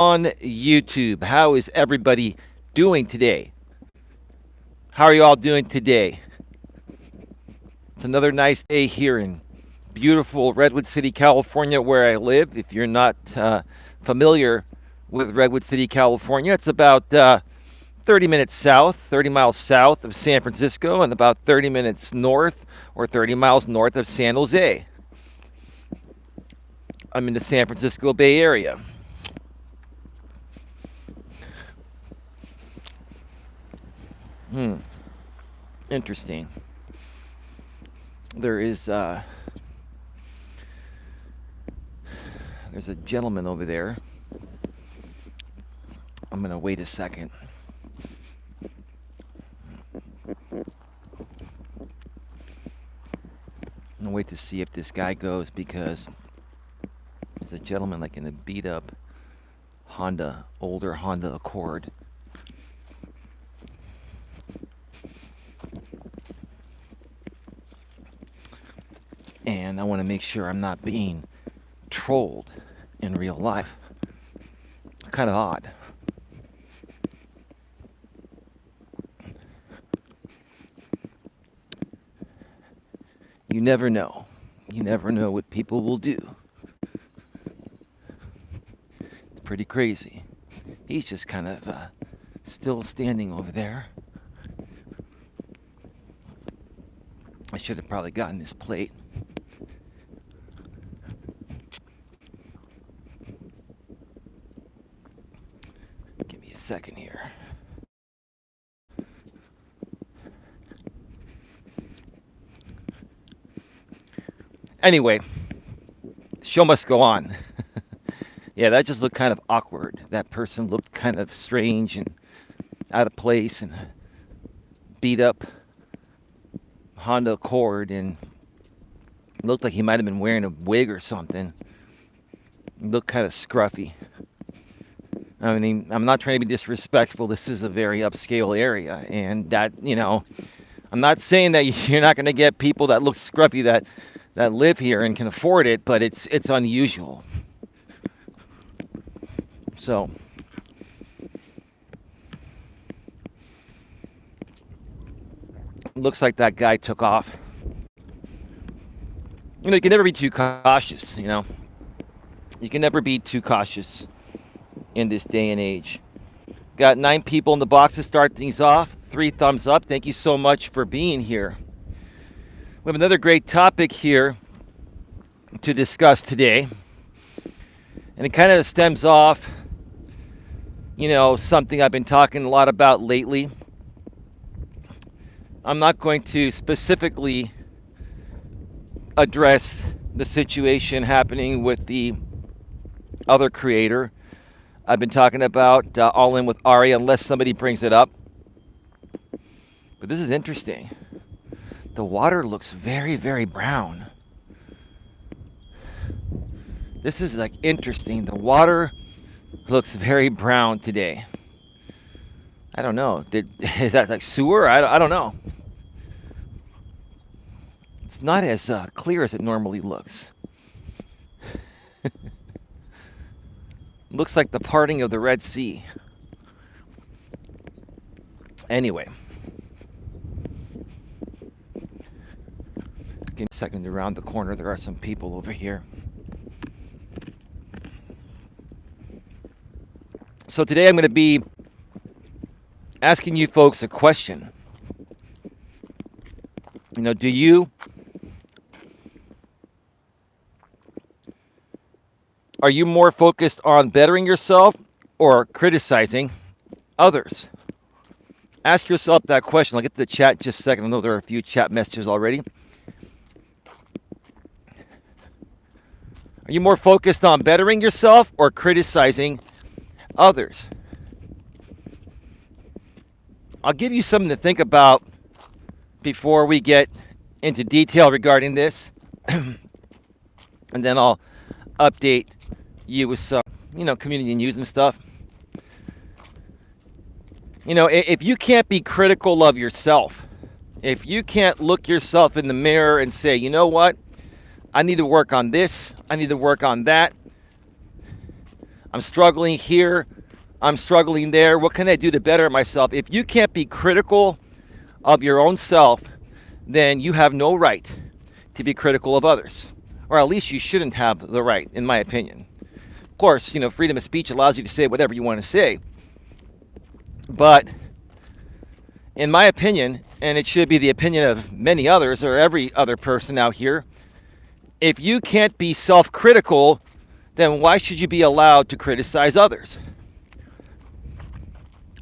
on YouTube. How is everybody doing today? How are you all doing today? It's another nice day here in beautiful Redwood City, California, where I live. If you're not familiar with Redwood City, California, it's about 30 minutes south, 30 miles south of San Francisco, and about 30 minutes north or 30 miles north of San Jose. I'm in the San Francisco Bay Area. Interesting. There's a gentleman over there. I'm gonna wait a second. I'm gonna wait to see if this guy goes because there's a gentleman like in a beat up older Honda Accord. And I want to make sure I'm not being trolled in real life. Kind of odd. You never know. You never know what people will do. It's pretty crazy. He's just kind of still standing over there. I should have probably gotten this plate. Give me a second here. Anyway, show must go on. Yeah, that just looked kind of awkward. That person looked kind of strange and out of place and beat up Honda Accord, and looked like he might have been wearing a wig or something. He looked kind of scruffy. I mean, I'm not trying to be disrespectful. This is a very upscale area, and that, I'm not saying that you're not going to get people that look scruffy that live here and can afford it, but it's unusual. So looks like that guy took off. You can never be too cautious, You can never be too cautious in this day and age. Got 9 people in the box to start things off. 3 thumbs up. Thank you so much for being here. We have another great topic here to discuss today. And it kind of stems off, something I've been talking a lot about lately. I'm not going to specifically address the situation happening with the other creator. I've been talking about All In with Ari, unless somebody brings it up. But this is interesting. The water looks very, very brown. This is interesting. The water looks very brown today. I don't know. Is that sewer? I don't know. It's not as clear as it normally looks. Looks like the parting of the Red Sea. Anyway. Give me a second around the corner. There are some people over here. So today I'm going to be asking you folks a question. Are you more focused on bettering yourself or criticizing others? Ask yourself that question. I'll get to the chat in just a second. I know there are a few chat messages already. Are you more focused on bettering yourself or criticizing others? I'll give you something to think about before we get into detail regarding this. And then I'll update you with some, community news and stuff. If you can't be critical of yourself, if you can't look yourself in the mirror and say, you know what, I need to work on this, I need to work on that, I'm struggling here. I'm struggling there. What can I do to better myself? If you can't be critical of your own self, then you have no right to be critical of others. Or at least you shouldn't have the right, in my opinion. Of course, freedom of speech allows you to say whatever you want to say. But in my opinion, and it should be the opinion of many others or every other person out here, if you can't be self-critical, then why should you be allowed to criticize others?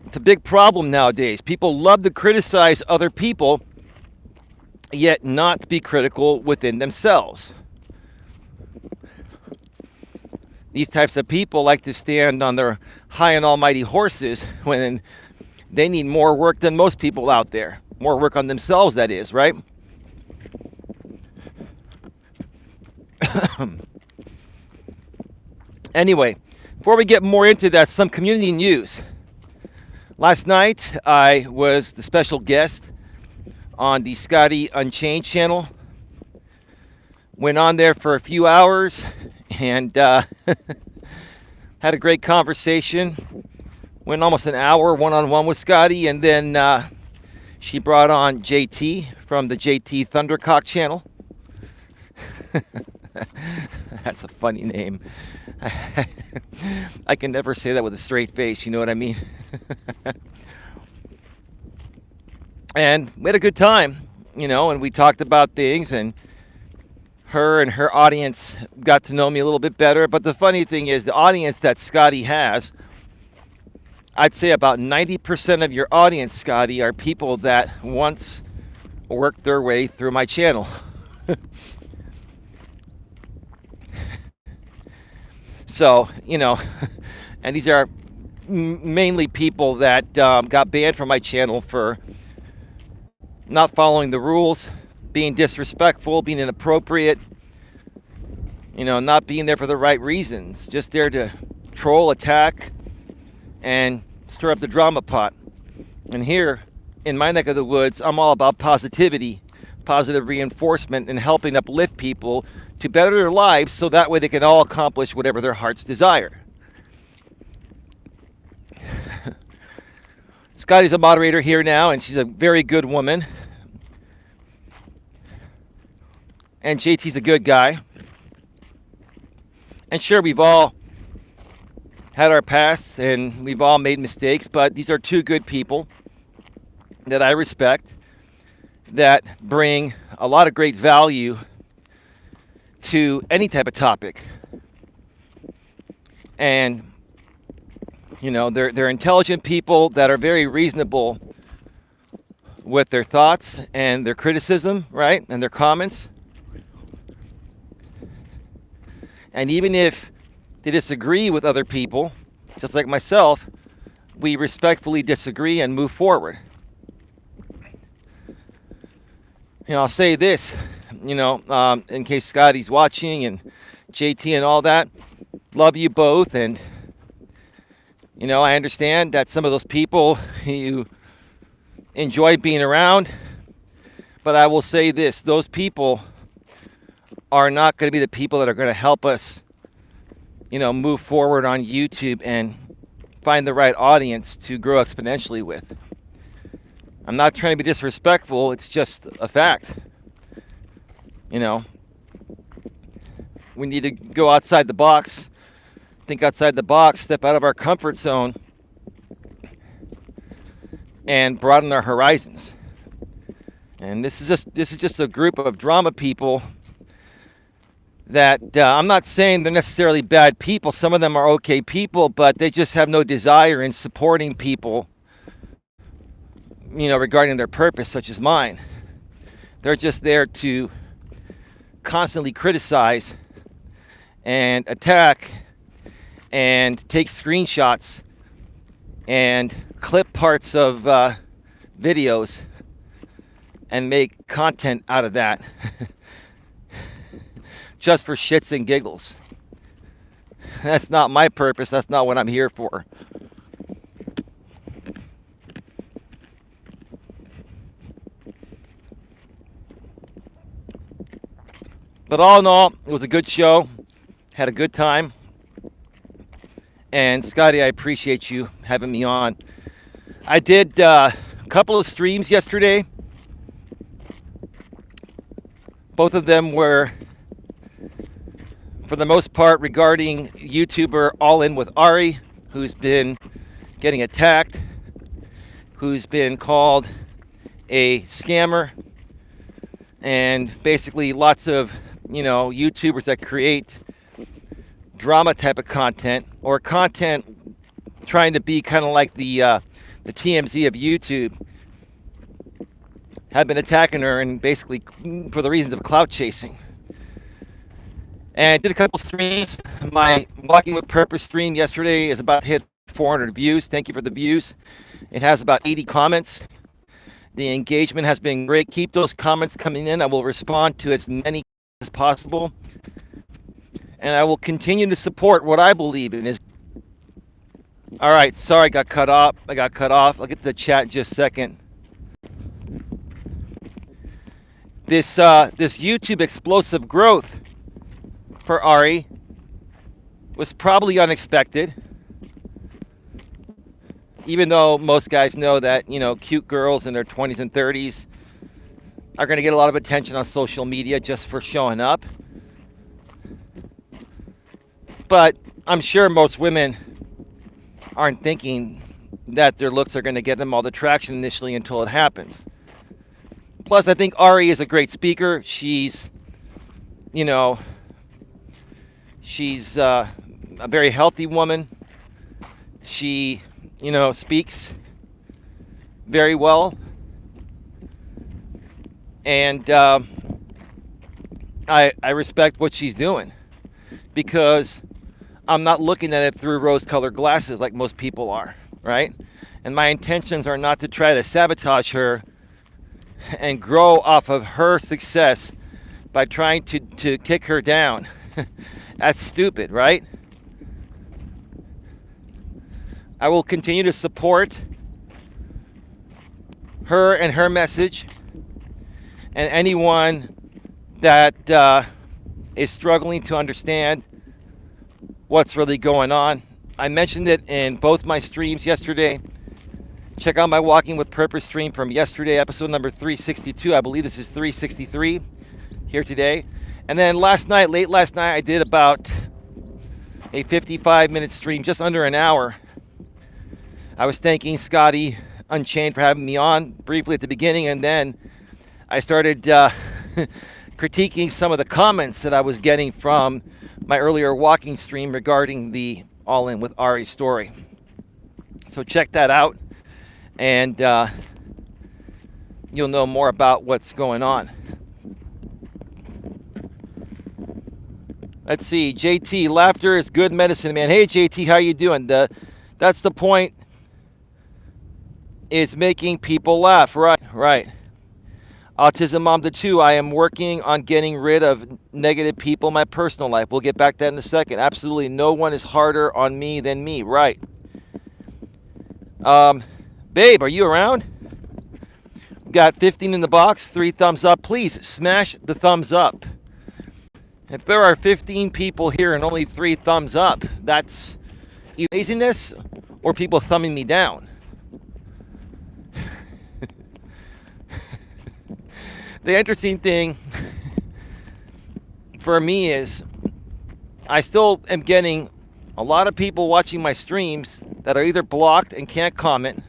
It's a big problem nowadays. People love to criticize other people, yet not be critical within themselves. These types of people like to stand on their high and almighty horses when they need more work than most people out there. More work on themselves, that is, right? Anyway, before we get more into that, some community news. Last night, I was the special guest on the Scotty Unchained channel. Went on there for a few hours and had a great conversation. Went almost an hour one-on-one with Scotty, and then she brought on JT from the JT Thundercock channel. That's a funny name. I can never say that with a straight face, you know what I mean? And we had a good time, and we talked about things, and her audience got to know me a little bit better. But the funny thing is, the audience that Scotty has, I'd say about 90% of your audience, Scotty, are people that once worked their way through my channel. So, and these are mainly people that got banned from my channel for not following the rules, being disrespectful, being inappropriate, not being there for the right reasons, just there to troll, attack, and stir up the drama pot. And here, in my neck of the woods, I'm all about positivity, positive reinforcement, and helping uplift people to better their lives so that way they can all accomplish whatever their hearts desire. Scotty's a moderator here now, and she's a very good woman. And JT's a good guy. And sure, we've all had our pasts and we've all made mistakes, but these are two good people that I respect, that bring a lot of great value to any type of topic. And they're intelligent people that are very reasonable with their thoughts and their criticism, right? And their comments. And even if they disagree with other people, just like myself, we respectfully disagree and move forward. I'll say this, in case Scotty's watching and JT and all that, love you both. And, I understand that some of those people you enjoy being around, but I will say this, those people are not going to be the people that are going to help us, move forward on YouTube and find the right audience to grow exponentially with. I'm not trying to be disrespectful, it's just a fact. We need to go outside the box, think outside the box, step out of our comfort zone, and broaden our horizons. And this is just a group of drama people that I'm not saying they're necessarily bad people. Some of them are okay people, but they just have no desire in supporting people, regarding their purpose, such as mine. They're just there to constantly criticize and attack and take screenshots and clip parts of videos and make content out of that just for shits and giggles. That's not my purpose. That's not what I'm here for. But all in all, it was a good show. Had a good time. And Scotty, I appreciate you having me on. I did a couple of streams yesterday. Both of them were, for the most part, regarding YouTuber All In with Ari, who's been getting attacked, who's been called a scammer, and basically lots of, YouTubers that create drama type of content or content trying to be kind of like the TMZ of YouTube have been attacking her and basically for the reasons of clout chasing. And I did a couple streams. My Walking with Purpose stream yesterday is about to hit 400 views. Thank you for the views. It has about 80 comments. The engagement has been great. Keep those comments coming in. I will respond to as many as possible. And I will continue to support what I believe in. All right, sorry I got cut off. I'll get to the chat in just a second. This YouTube explosive growth for Ari was probably unexpected. Even though most guys know that, cute girls in their 20s and 30s are going to get a lot of attention on social media just for showing up. But I'm sure most women aren't thinking that their looks are going to get them all the traction initially until it happens. Plus, I think Ari is a great speaker. She's a very healthy woman. She, speaks very well. And I respect what she's doing because I'm not looking at it through rose-colored glasses like most people are, right? And my intentions are not to try to sabotage her and grow off of her success by trying to kick her down. That's stupid, right? I will continue to support her and her message and anyone that is struggling to understand what's really going on. I mentioned it in both my streams yesterday. Check out my Walking with Purpose stream from yesterday, episode number 362. I believe this is 363 here today. And then late last night, I did about a 55-minute stream, just under an hour. I was thanking Scotty Unchained for having me on briefly at the beginning, and then I started critiquing some of the comments that I was getting from my earlier walking stream regarding the All In with Ari story. So check that out, and you'll know more about what's going on. Let's see, JT, laughter is good medicine, man. Hey, JT, how you doing? That's the point, is making people laugh. Right. Autism Mom to 2, I am working on getting rid of negative people in my personal life. We'll get back to that in a second. Absolutely, no one is harder on me than me. Right. Babe, are you around? Got 15 in the box, 3 thumbs up. Please smash the thumbs up. If there are 15 people here and only 3 thumbs up, that's either laziness or people thumbing me down. The interesting thing for me is I still am getting a lot of people watching my streams that are either blocked and can't comment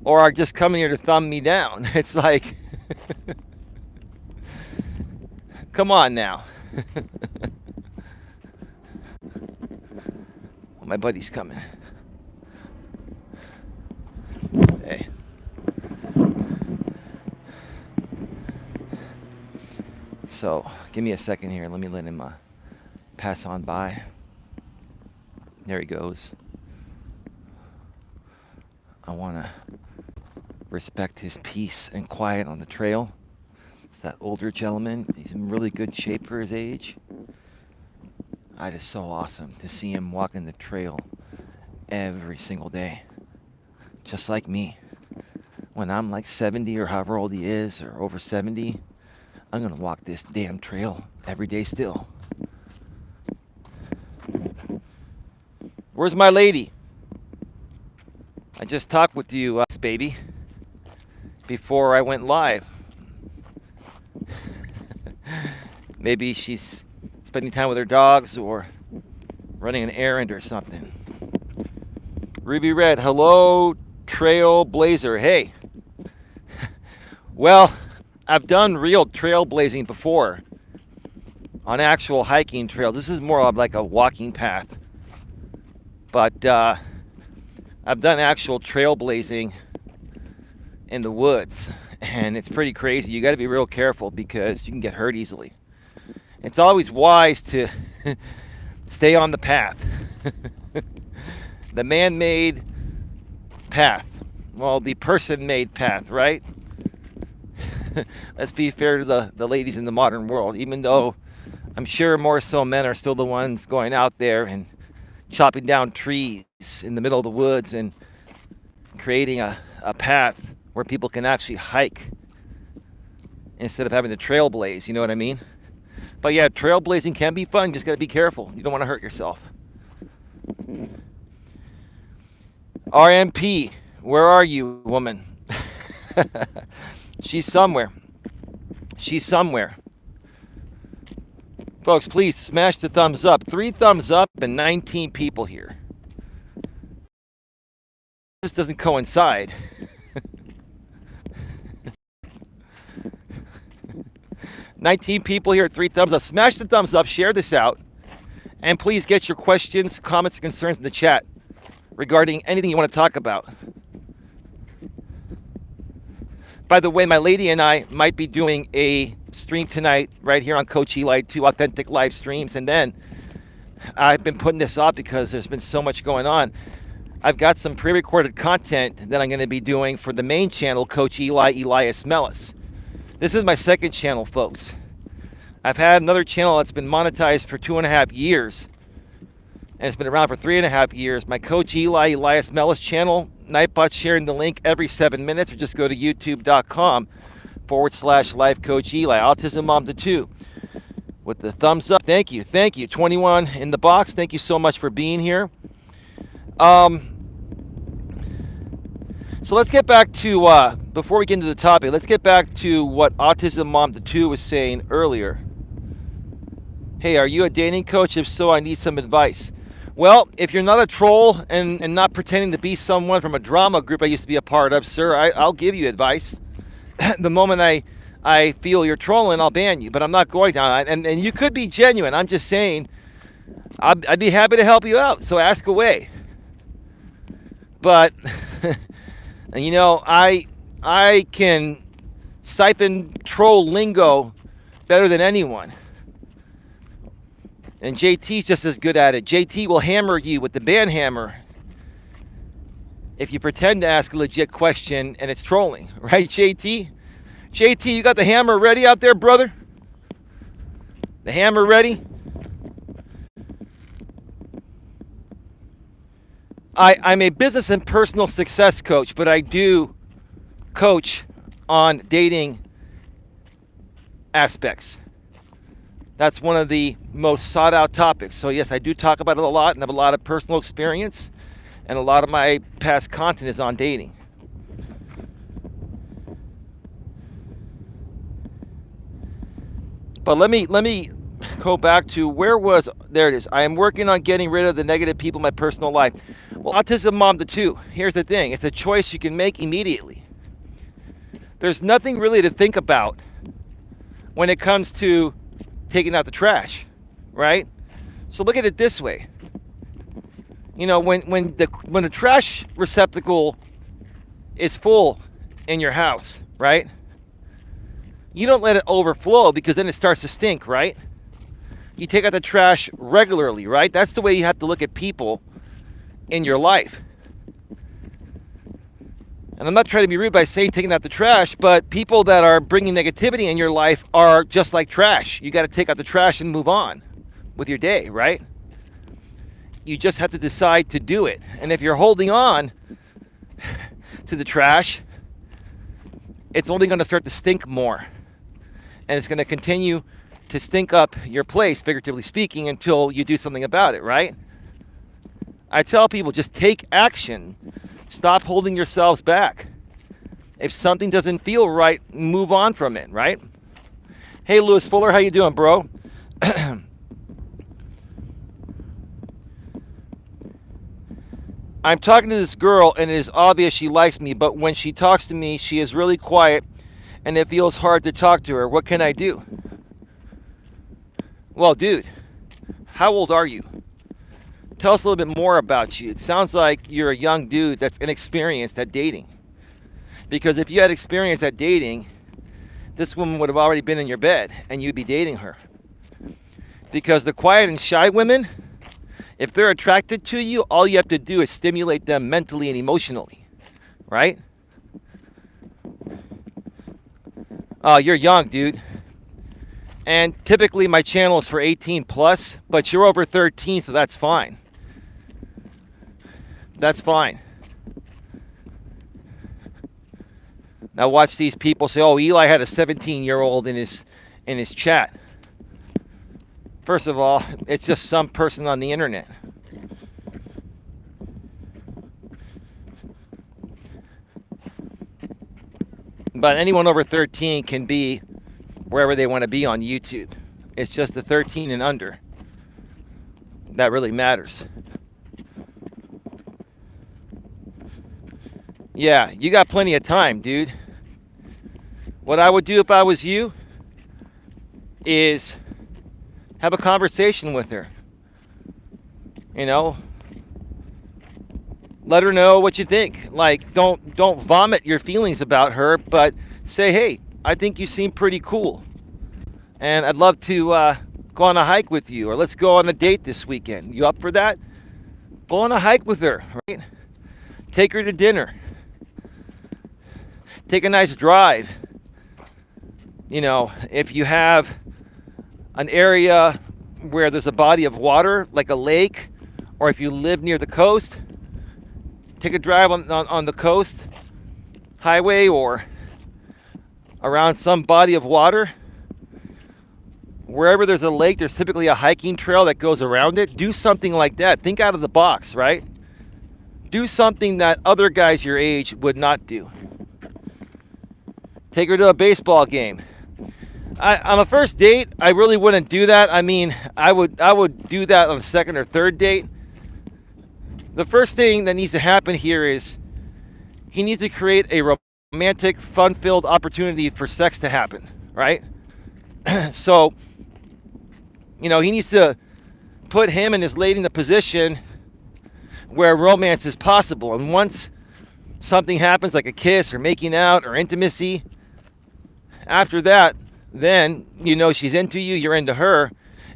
or are just coming here to thumb me down. It's like, come on now. Well, my buddy's coming. Hey. So, give me a second here. Let me let him pass on by. There he goes. I want to respect his peace and quiet on the trail. It's that older gentleman. He's in really good shape for his age. It is so awesome to see him walking the trail every single day. Just like me. When I'm like 70 or however old he is, or over 70, I'm going to walk this damn trail every day still. Where's my lady? I just talked with you, baby, before I went live. Maybe she's spending time with her dogs or running an errand or something. Ruby Red, hello, Trailblazer. Hey. Well, I've done real trailblazing before on actual hiking trail. This is more of like a walking path. But I've done actual trailblazing in the woods, and it's pretty crazy. You got to be real careful because you can get hurt easily. It's always wise to stay on the path. The man-made path. Well, the person-made path, right? Let's be fair to the ladies in the modern world, even though I'm sure more so men are still the ones going out there and chopping down trees in the middle of the woods and creating a path where people can actually hike instead of having to trailblaze, you know what I mean? But yeah, trailblazing can be fun, just gotta be careful. You don't want to hurt yourself. RMP, where are you, woman? She's somewhere. She's somewhere. Folks, please smash the thumbs up. 3 thumbs up and 19 people here. This doesn't coincide. 19 people here, 3 thumbs up. Smash the thumbs up, share this out, and please get your questions, comments, and concerns in the chat regarding anything you want to talk about. By the way, my lady and I might be doing a stream tonight right here on Coach Eli, 2 authentic live streams, and then I've been putting this off because there's been so much going on. I've got some pre-recorded content that I'm going to be doing for the main channel, Coach Eli, Elias Melas. This is my second channel, folks. I've had another channel that's been monetized for 2.5 years, and it's been around for 3.5 years. My Coach Eli, Elias Melas channel, Nightbot sharing the link every 7 minutes, or just go to youtube.com/life Coach Eli. Autism Mom to 2 with the thumbs up. Thank you. 21 in the box. Thank you so much for being here. So let's get back to, before we get into the topic, let's get back to what Autism Mom to 2 was saying earlier. Hey, are you a dating coach? If so, I need some advice. Well, if you're not a troll and not pretending to be someone from a drama group I used to be a part of, sir, I'll give you advice. The moment I feel you're trolling, I'll ban you, but I'm not going to. And you could be genuine. I'm just saying I'd be happy to help you out, so ask away. But, you know, I can siphon troll lingo better than anyone. And JT's just as good at it. JT will hammer you with the ban hammer if you pretend to ask a legit question and it's trolling. Right, JT? JT, you got the hammer ready out there, brother? The hammer ready? I'm a business and personal success coach, but I do coach on dating aspects. That's one of the most sought out topics. So yes, I do talk about it a lot and have a lot of personal experience, and a lot of my past content is on dating. But let me go back to there it is. I am working on getting rid of the negative people in my personal life. Well, Autism Mom to 2. Here's the thing. It's a choice you can make immediately. There's nothing really to think about when it comes to taking out the trash, right? So look at it this way. You know, when the trash receptacle is full in your house, right? You don't let it overflow because then it starts to stink, right? You take out the trash regularly, right? That's the way you have to look at people in your life. And I'm not trying to be rude by saying taking out the trash, but people that are bringing negativity in your life are just like trash. You got to take out the trash and move on with your day, right? You just have to decide to do it. And if you're holding on to the trash, it's only going to start to stink more. And it's going to continue to stink up your place, figuratively speaking, until you do something about it, right? I tell people, just take action. Stop holding yourselves back. If something doesn't feel right, move on from it, right? Hey, Lewis Fuller, how you doing, bro? I'm talking to this girl, and it is obvious she likes me, but when she talks to me, she is really quiet, and it feels hard to talk to her. What can I do? Well, dude, how old are you? Tell us a little bit more about you. It sounds like you're a young dude that's inexperienced at dating. Because if you had experience at dating, this woman would have already been in your bed, and you'd be dating her. Because the quiet and shy women, if they're attracted to you, all you have to do is stimulate them mentally and emotionally, right? Oh, you're young, dude. And typically my channel is for 18 plus, but you're over 13, so that's fine. That's fine. Now watch these people say, oh, Eli had a 17-year-old in his chat. First of all, it's just some person on the internet. But anyone over 13 can be wherever they want to be on YouTube. It's just the 13 and under that really matters. Yeah, you got plenty of time, dude. What I would do if I was you is have a conversation with her. You know, let her know what you think. Like, don't vomit your feelings about her, but say, hey, I think you seem pretty cool, and I'd love to go on a hike with you, or let's go on a date this weekend. You up for that? Go on a hike with her, right? Take her to dinner. Take a nice drive. You know, if you have an area where there's a body of water, like a lake, or if you live near the coast, take a drive on the coast highway or around some body of water. Wherever there's a lake, there's typically a hiking trail that goes around it. Do something like that. Think out of the box, right? Do something that other guys your age would not do. Take her to a baseball game. On a first date, I really wouldn't do that. I mean, I would do that on a second or third date. The first thing that needs to happen here is he needs to create a romantic, fun-filled opportunity for sex to happen, right? So, you know, he needs to put him and his lady in the position where romance is possible. And once something happens, like a kiss or making out or intimacy, after that, then you know she's into you, you're into her.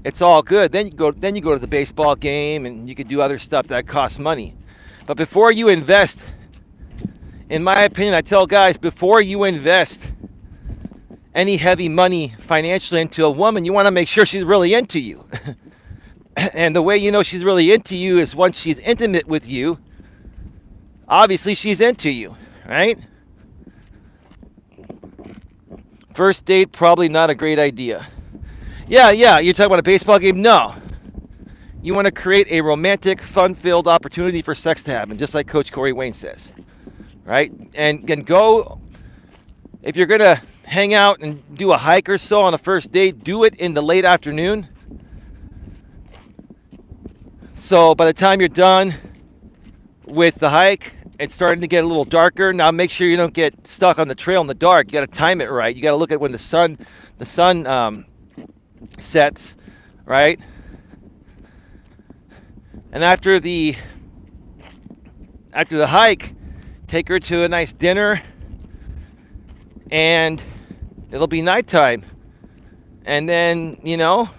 It's all good. Then you go to the baseball game, and you can do other stuff that costs money. But before you invest, in my opinion, I tell guys, before you invest any heavy money financially into a woman, you want to make sure she's really into you. And the way you know she's really into you is once she's intimate with you, obviously she's into you, right? First date, probably not a great idea. Yeah, you're talking about a baseball game? No. You want to create a romantic, fun-filled opportunity for sex to happen, just like Coach Corey Wayne says, right? And go, if you're going to hang out and do a hike or so on a first date, do it in the late afternoon. So by the time you're done with the hike, it's starting to get a little darker. Now make sure you don't get stuck on the trail in the dark. You got to time it right. You got to look at when the sun sets, right? And after the hike, take her to a nice dinner, and it'll be nighttime. And then, you know,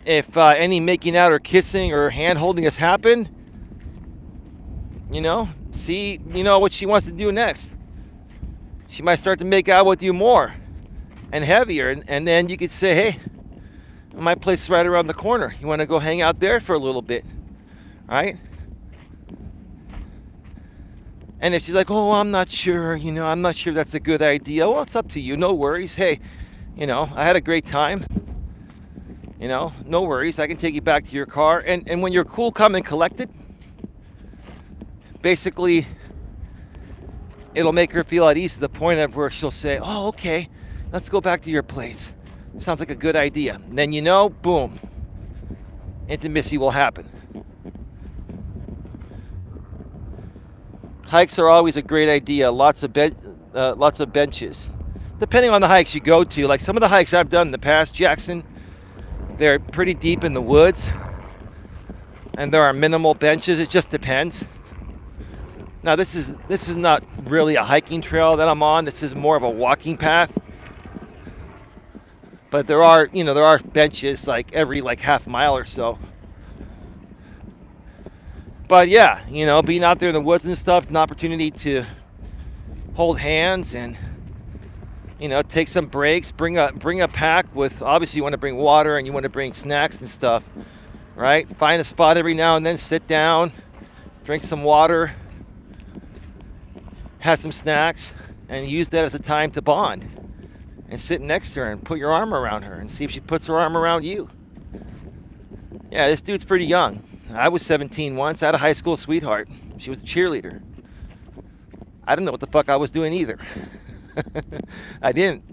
if any making out or kissing or hand holding has happened, you know, see, you know what she wants to do next. She might start to make out with you more and heavier, and then you could say, hey, my place is right around the corner. You want to go hang out there for a little bit, right? And if she's like, oh, I'm not sure, you know, I'm not sure that's a good idea. Well, it's up to you. No worries. Hey, you know, I had a great time. No worries. I can take you back to your car. And when you're cool, calm, and collected, basically, it'll make her feel at ease to the point of where she'll say, oh, okay, let's go back to your place. Sounds like a good idea. And then boom, intimacy will happen. Hikes are always a great idea. Lots of benches. Depending on the hikes you go to, like some of the hikes I've done in the past, Jackson, they're pretty deep in the woods, and there are minimal benches. It just depends. Now this is not really a hiking trail that I'm on. This is more of a walking path. But there are benches like every half mile or so. But yeah, being out there in the woods and stuff, it's an opportunity to hold hands and take some breaks. Bring a pack with, obviously you want to bring water and you want to bring snacks and stuff, right? Find a spot every now and then, sit down, drink some water, have some snacks, and use that as a time to bond. And sit next to her and put your arm around her and see if she puts her arm around you. Yeah, this dude's pretty young. I was 17 once. I had a high school sweetheart. She was a cheerleader. I didn't know what the fuck I was doing either. I didn't.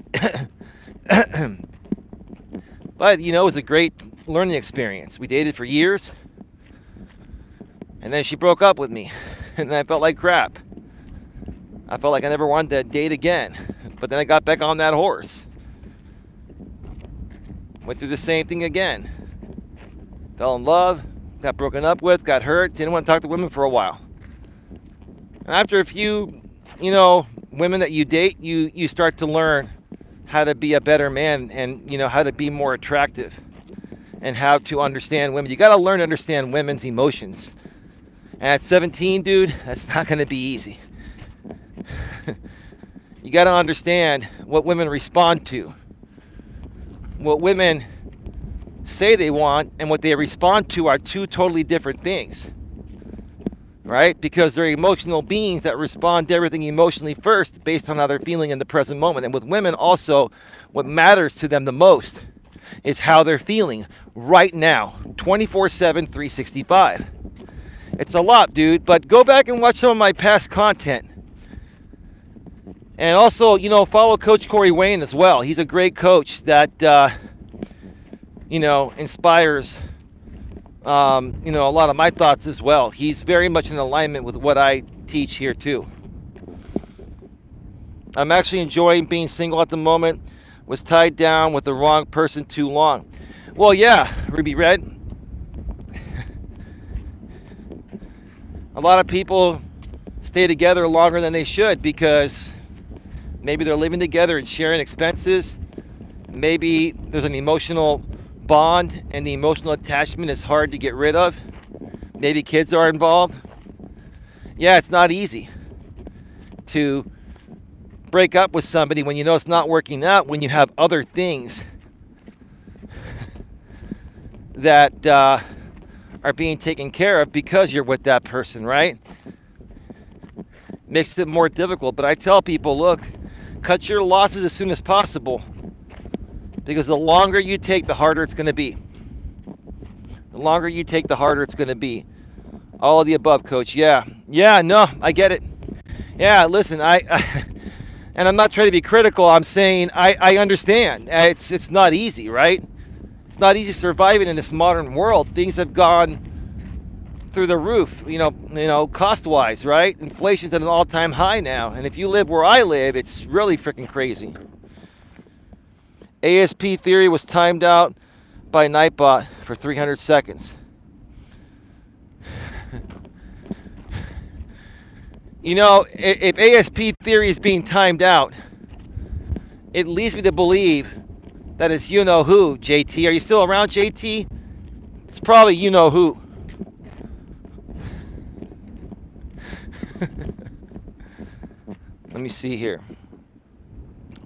But, it was a great learning experience. We dated for years. And then she broke up with me. And I felt like crap. I felt like I never wanted to date again. But then I got back on that horse. Went through the same thing again. Fell in love, got broken up with, got hurt, didn't want to talk to women for a while. And after a few, women that you date, you start to learn how to be a better man and, how to be more attractive and how to understand women. You got to learn to understand women's emotions. And at 17, dude, that's not going to be easy. You got to understand what women respond to, what women say they want, and what they respond to are two totally different things, right? Because they're emotional beings that respond to everything emotionally first based on how they're feeling in the present moment. And with women also, what matters to them the most is how they're feeling right now, 24/7, 365. It's a lot, dude, but go back and watch some of my past content. And also, follow Coach Corey Wayne as well. He's a great coach that, inspires, a lot of my thoughts as well. He's very much in alignment with what I teach here, too. I'm actually enjoying being single at the moment. Was tied down with the wrong person too long. Well, yeah, Ruby Red. A lot of people stay together longer than they should because maybe they're living together and sharing expenses. Maybe there's an emotional bond and the emotional attachment is hard to get rid of. Maybe kids are involved. Yeah, it's not easy to break up with somebody when you know it's not working out, when you have other things that are being taken care of because you're with that person, right? Makes it more difficult. But I tell people, look, cut your losses as soon as possible, because the longer you take, the harder it's going to be. The longer you take, the harder it's going to be. All of the above, Coach. Yeah, no, I get it. Yeah, listen, I and I'm not trying to be critical. I'm saying I understand. It's not easy, right? It's not easy surviving in this modern world. Things have gone through the roof, cost-wise, right? Inflation's at an all-time high now. And if you live where I live, it's really freaking crazy. ASP theory was timed out by Nightbot for 300 seconds. If ASP theory is being timed out, it leads me to believe that it's you-know-who, JT. Are you still around, JT? It's probably you-know-who. Let me see here.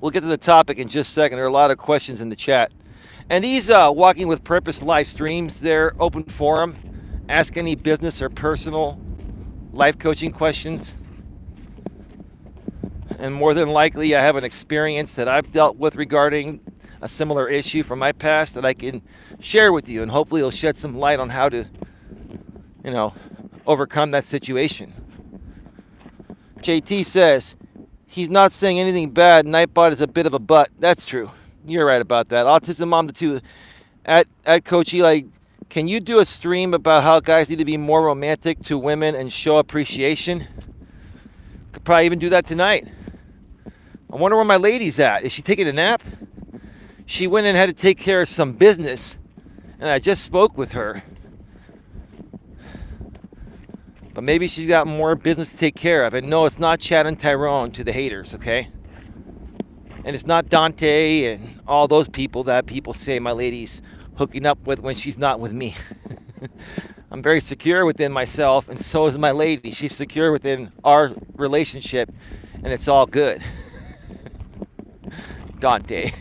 We'll get to the topic in just a second. There are a lot of questions in the chat. And these Walking with Purpose live streams, they're open forum. Ask any business or personal life coaching questions. And more than likely, I have an experience that I've dealt with regarding a similar issue from my past that I can share with you, and hopefully it'll shed some light on how to, you know, overcome that situation. JT says, he's not saying anything bad. Nightbot is a bit of a butt. That's true. You're right about that. Autism Mom the 2 at Coach Eli, can you do a stream about how guys need to be more romantic to women and show appreciation? Could probably even do that tonight. I wonder where my lady's at. Is she taking a nap? She went and had to take care of some business, and I just spoke with her. But maybe she's got more business to take care of. And no, it's not Chad and Tyrone to the haters, okay? And it's not Dante and all those people that people say my lady's hooking up with when she's not with me. I'm very secure within myself, and so is my lady. She's secure within our relationship, and it's all good. Dante.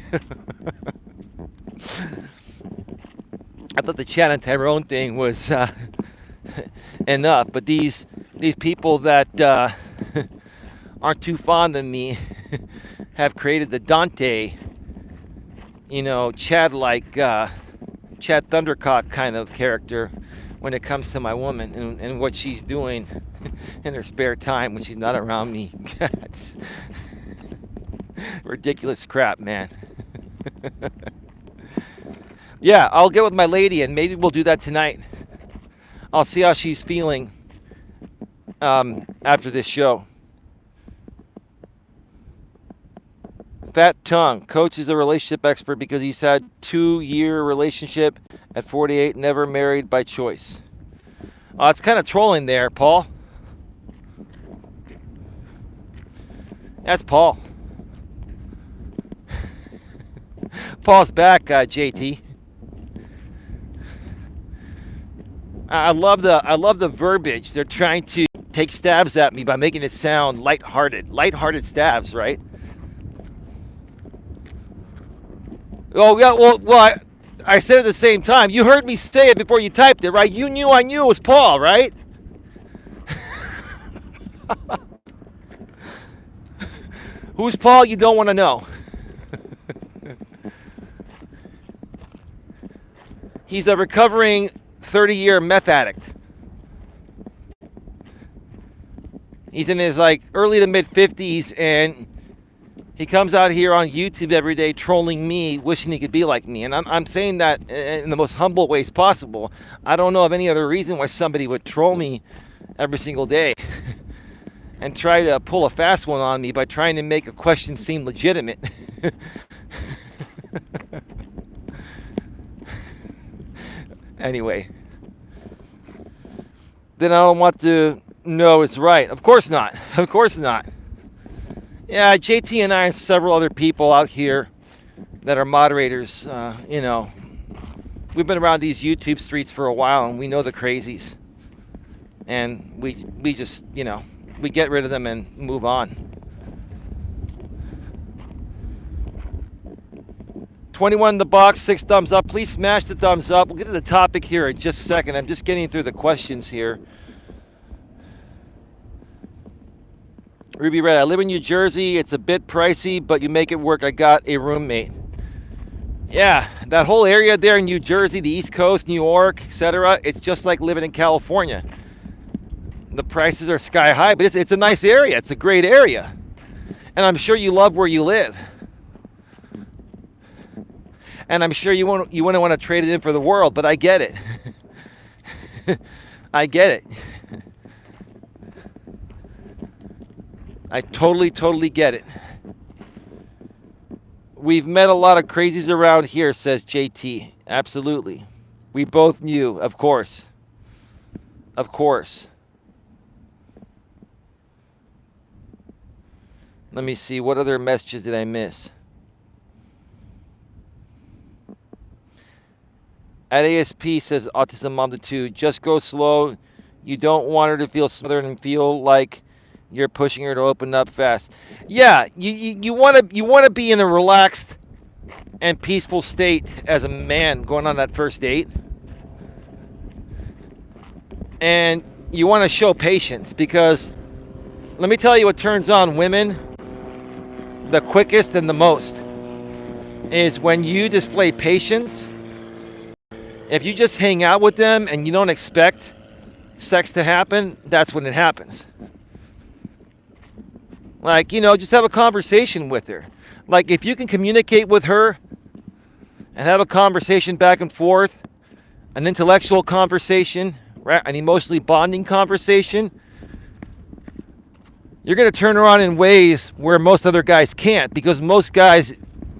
I thought the Chad and Tyrone thing was enough, but these people that aren't too fond of me have created the Dante, Chad-like, Chad Thundercock kind of character when it comes to my woman and what she's doing in her spare time when she's not around me. That's ridiculous crap, man. Yeah, I'll get with my lady and maybe we'll do that tonight. I'll see how she's feeling after this show. Fat Tongue. Coach is a relationship expert because he's had 2-year relationship at 48, never married by choice. It's kind of trolling there, Paul. That's Paul. Paul's back, JT. I love the verbiage. They're trying to take stabs at me by making it sound lighthearted. Lighthearted stabs, right? Oh yeah, well, I said it at the same time. You heard me say it before you typed it, right? You knew I knew it was Paul, right? Who's Paul? You don't want to know. He's a recovering 30-year meth addict. He's in his early to mid 50s, and he comes out here on YouTube every day trolling me, wishing he could be like me. And I'm saying that in the most humble ways possible. I don't know of any other reason why somebody would troll me every single day and try to pull a fast one on me by trying to make a question seem legitimate. Anyway. Then I don't want to know it's right. Of course not. Of course not. Yeah, JT and I and several other people out here that are moderators, we've been around these YouTube streets for a while and we know the crazies. And we just, we get rid of them and move on. 21 in the box, 6 thumbs up. Please smash the thumbs up. We'll get to the topic here in just a second. I'm just getting through the questions here. Ruby Red, I live in New Jersey. It's a bit pricey, but you make it work. I got a roommate. Yeah, that whole area there in New Jersey, the East Coast, New York, etc. It's just like living in California. The prices are sky high, but it's a nice area. It's a great area. And I'm sure you love where you live. And I'm sure you wouldn't want to trade it in for the world, but I get it. I get it. I totally get it. We've met a lot of crazies around here, says JT. Absolutely. We both knew, of course. Of course. Let me see. What other messages did I miss? At ASP says Autism Mom the 2. Just go slow. You don't want her to feel smothered and feel like you're pushing her to open up fast. Yeah, you want to be in a relaxed and peaceful state as a man going on that first date. And you want to show patience because let me tell you what turns on women the quickest and the most. is when you display patience. If you just hang out with them and you don't expect sex to happen, that's when it happens. Like, just have a conversation with her. Like, if you can communicate with her and have a conversation back and forth, an intellectual conversation, right, an emotionally bonding conversation, you're going to turn her on in ways where most other guys can't, because most guys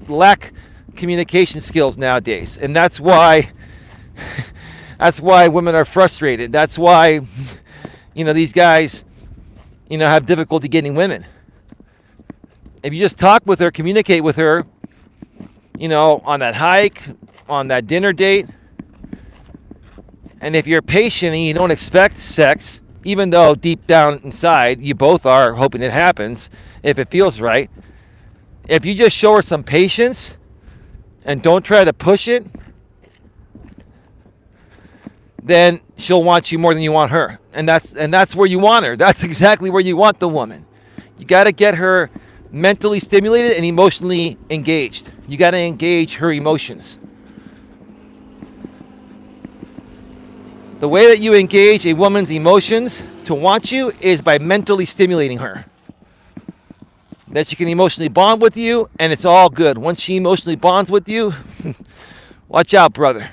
lack communication skills nowadays. And that's why women are frustrated. That's why, these guys, have difficulty getting women. If you just talk with her, communicate with her, on that hike, on that dinner date, and if you're patient and you don't expect sex, even though deep down inside you both are hoping it happens, if it feels right, if you just show her some patience and don't try to push it, then she'll want you more than you want her. And that's where you want her. That's exactly where you want the woman. You got to get her mentally stimulated and emotionally engaged. You got to engage her emotions. The way that you engage a woman's emotions to want you is by mentally stimulating her. That she can emotionally bond with you, and it's all good. Once she emotionally bonds with you, watch out, brother.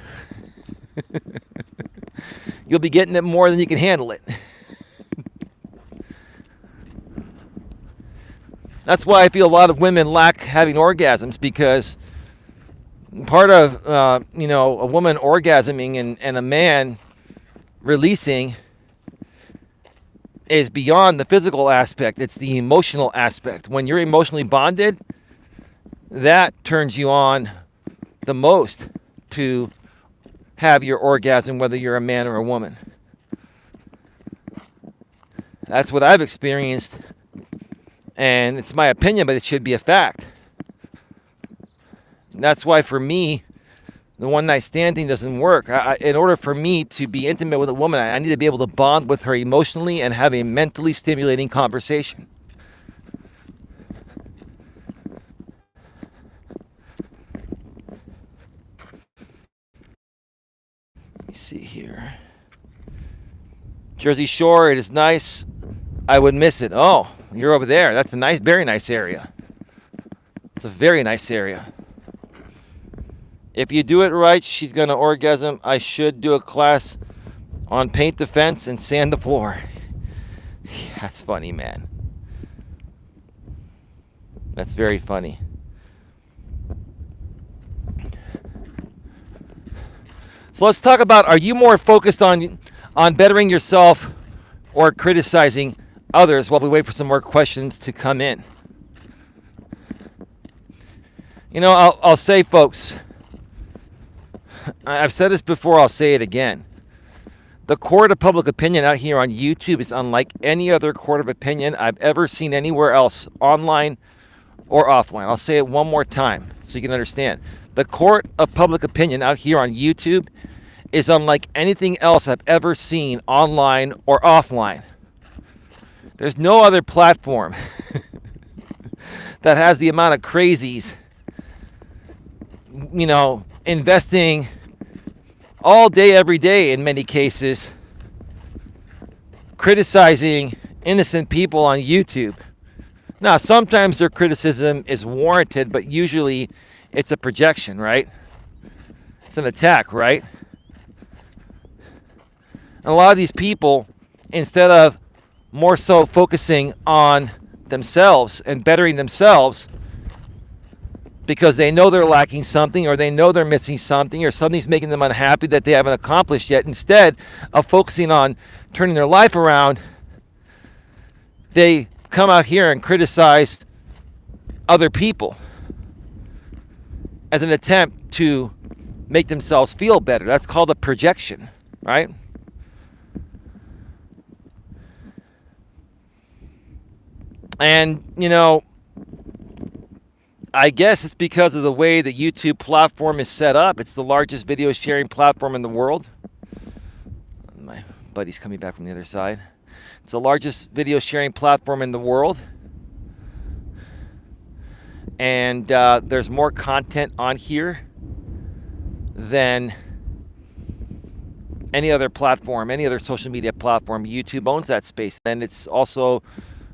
You'll be getting it more than you can handle it. That's why I feel a lot of women lack having orgasms, because part of a woman orgasming and a man releasing is beyond the physical aspect. It's the emotional aspect. When you're emotionally bonded, that turns you on the most to have your orgasm, whether you're a man or a woman. That's what I've experienced, and it's my opinion, but it should be a fact. That's why for me, the one-night stand thing doesn't work. In order for me to be intimate with a woman, I need to be able to bond with her emotionally and have a mentally stimulating conversation. Let me see here. Jersey Shore, it is nice. I would miss it. Oh, you're over there. That's a nice, very nice area. It's a very nice area. If you do it right, she's going to orgasm. I should do a class on paint the fence and sand the floor. That's funny, man. That's very funny. So let's talk about, are you more focused on bettering yourself or criticizing others, while we wait for some more questions to come in? I'll say, folks, I've said this before, I'll say it again. The court of public opinion out here on YouTube is unlike any other court of opinion I've ever seen anywhere else, online or offline. I'll say it one more time so you can understand. The court of public opinion out here on YouTube is unlike anything else I've ever seen online or offline. There's no other platform that has the amount of crazies, investing all day, every day in many cases, criticizing innocent people on YouTube. Now, sometimes their criticism is warranted, but usually it's a projection, right? It's an attack, right? And a lot of these people, instead of more so focusing on themselves and bettering themselves, because they know they're lacking something, or they know they're missing something, or something's making them unhappy that they haven't accomplished yet, instead of focusing on turning their life around, they come out here and criticize other people as an attempt to make themselves feel better. That's called a projection, right? And, I guess it's because of the way the YouTube platform is set up. It's the largest video sharing platform in the world. My buddy's coming back from the other side. It's the largest video sharing platform in the world. And there's more content on here than any other platform, any other social media platform. YouTube owns that space. And it's also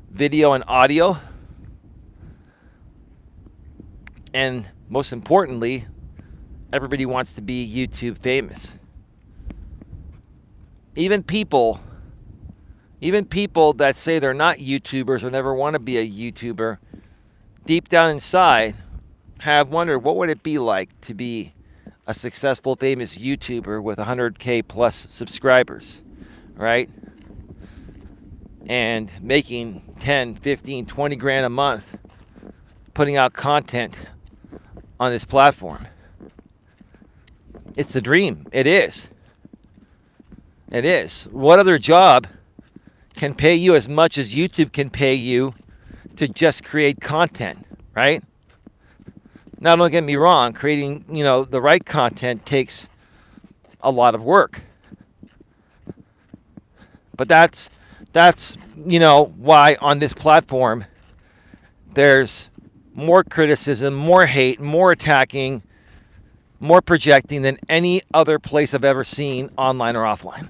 video and audio. And most importantly, everybody wants to be YouTube famous. Even people that say they're not YouTubers or never want to be a YouTuber, deep down inside have wondered what would it be like to be a successful, famous YouTuber with 100K plus subscribers, right? And making 10, 15, 20 grand a month putting out content on this platform. It's a dream. It is. It is. What other job can pay you as much as YouTube can pay you to just create content, right? Now, don't get me wrong, creating, the right content takes a lot of work. But that's why on this platform there's more criticism, more hate, more attacking, more projecting than any other place I've ever seen, online or offline.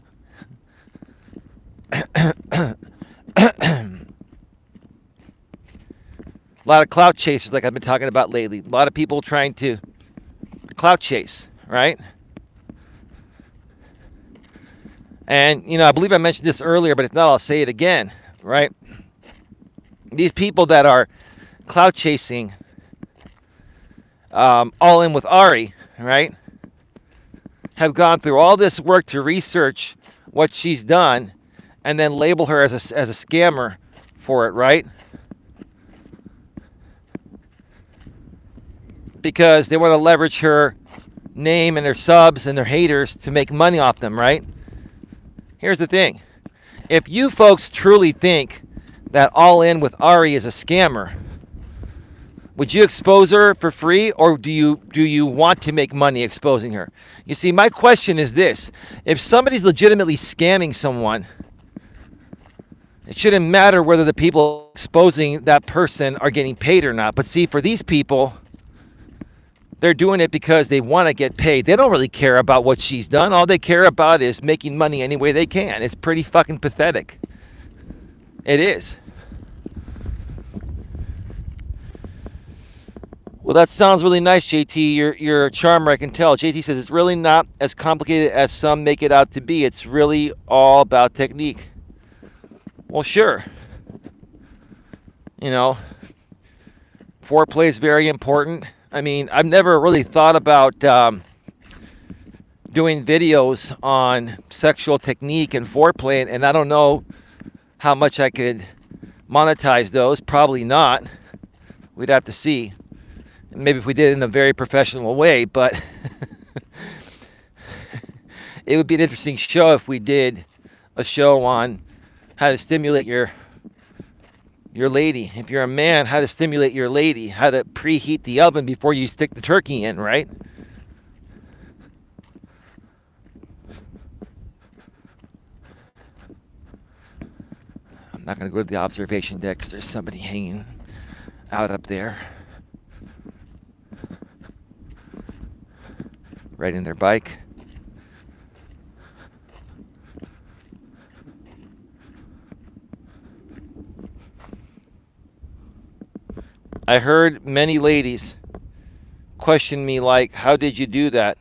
A lot of clout chasers, like I've been talking about lately. A lot of people trying to clout chase, right? And, I believe I mentioned this earlier, but if not, I'll say it again, right? These people that are clout chasing, all in with Ari, right, have gone through all this work to research what she's done and then label her as a scammer for it, right? Because they want to leverage her name and their subs and their haters to make money off them, right? Here's the thing. If you folks truly think that All In with Ari is a scammer, would you expose her for free, or do you want to make money exposing her? You see, my question is this. If somebody's legitimately scamming someone, it shouldn't matter whether the people exposing that person are getting paid or not. But see, for these people, they're doing it because they want to get paid. They don't really care about what she's done. All they care about is making money any way they can. It's pretty fucking pathetic. It is. Well, that sounds really nice, JT. You're a charmer, I can tell. JT says it's really not as complicated as some make it out to be. It's really all about technique. Well, sure. Foreplay is very important. I mean, I've never really thought about doing videos on sexual technique and foreplay, and I don't know how much I could monetize those. Probably not. We'd have to see. Maybe if we did it in a very professional way, but it would be an interesting show if we did a show on how to stimulate your lady. If you're a man, how to stimulate your lady, how to preheat the oven before you stick the turkey in, right? I'm not going to go to the observation deck because there's somebody hanging out up there, riding their bike. I heard many ladies question me like, how did you do that?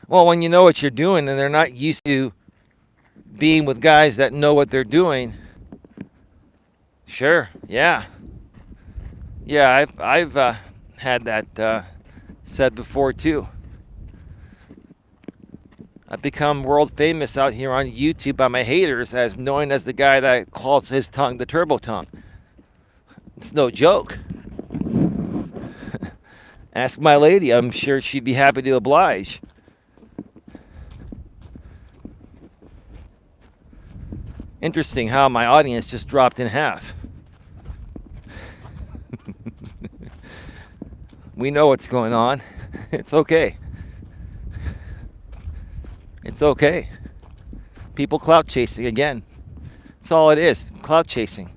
Well, when you know what you're doing and they're not used to being with guys that know what they're doing, sure, yeah. Yeah, I've had that said before too. I've become world famous out here on YouTube by my haters as known as the guy that calls his tongue the turbo tongue. It's no joke. Ask my lady. I'm sure she'd be happy to oblige. Interesting how my audience just dropped in half. We know what's going on. It's okay. It's okay. People clout chasing again. That's all it is. Clout chasing.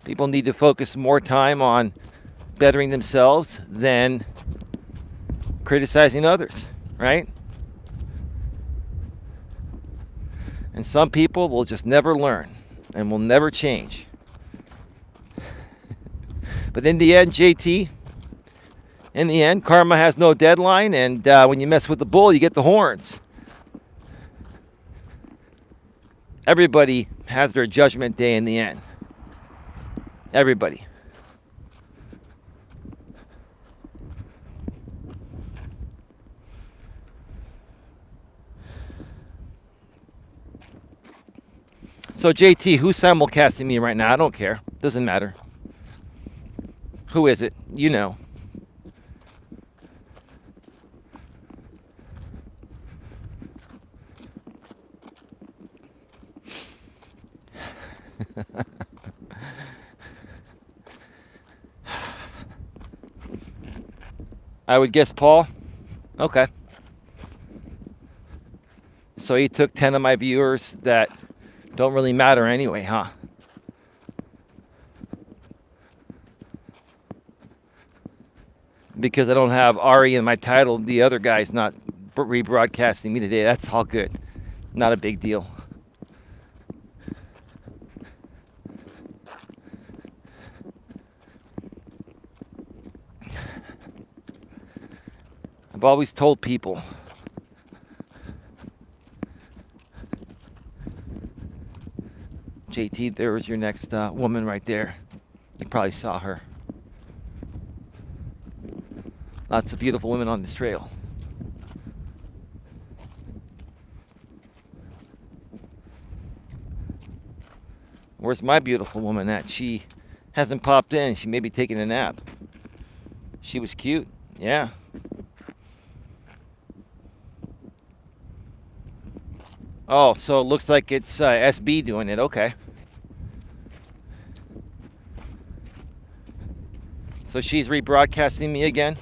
People need to focus more time on bettering themselves than criticizing others, right? And some people will just never learn and will never change. But in the end, JT, in the end, karma has no deadline, and when you mess with the bull, you get the horns. Everybody has their judgment day in the end. Everybody. So JT, who's simulcasting me right now? I don't care. Doesn't matter. Who is it? You know. I would guess Paul. Okay. So he took 10 of my viewers that don't really matter anyway, huh? Because I don't have Ari in my title, the other guy's not rebroadcasting me today. That's all good. Not a big deal. I've always told people, JT, there was your next woman right there. You probably saw her. Lots of beautiful women on this trail. Where's my beautiful woman at? She hasn't popped in. She may be taking a nap. She was cute. Yeah. Oh, so it looks like it's SB doing it. Okay. So she's rebroadcasting me again.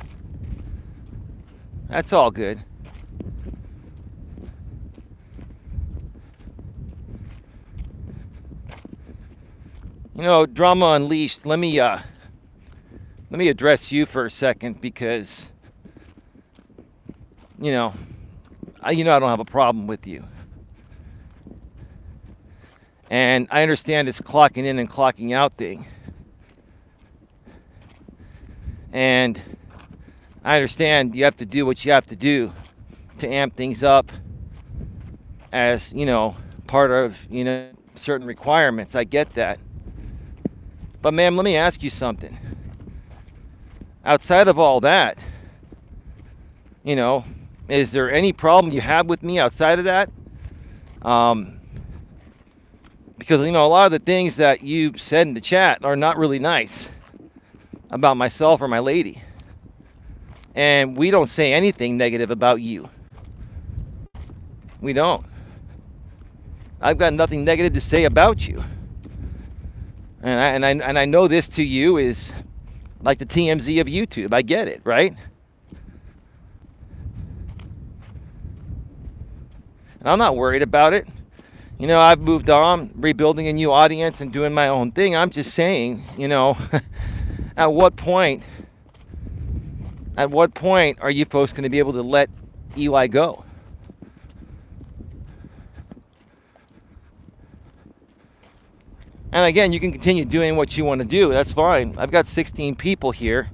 That's all good. You know, Drama Unleashed, let me address you for a second because I don't have a problem with you. And I understand this clocking in and clocking out thing. And I understand you have to do what you have to do to amp things up as, part of, certain requirements. I get that. But ma'am, let me ask you something. Outside of all that, is there any problem you have with me outside of that? Because, a lot of the things that you said in the chat are not really nice about myself or my lady. And we don't say anything negative about you. We don't. I've got nothing negative to say about you. And I know this to you is like the TMZ of YouTube. I get it, right? And I'm not worried about it. I've moved on, rebuilding a new audience and doing my own thing. I'm just saying, at what point are you folks going to be able to let Eli go? And again, you can continue doing what you want to do. That's fine. I've got 16 people here.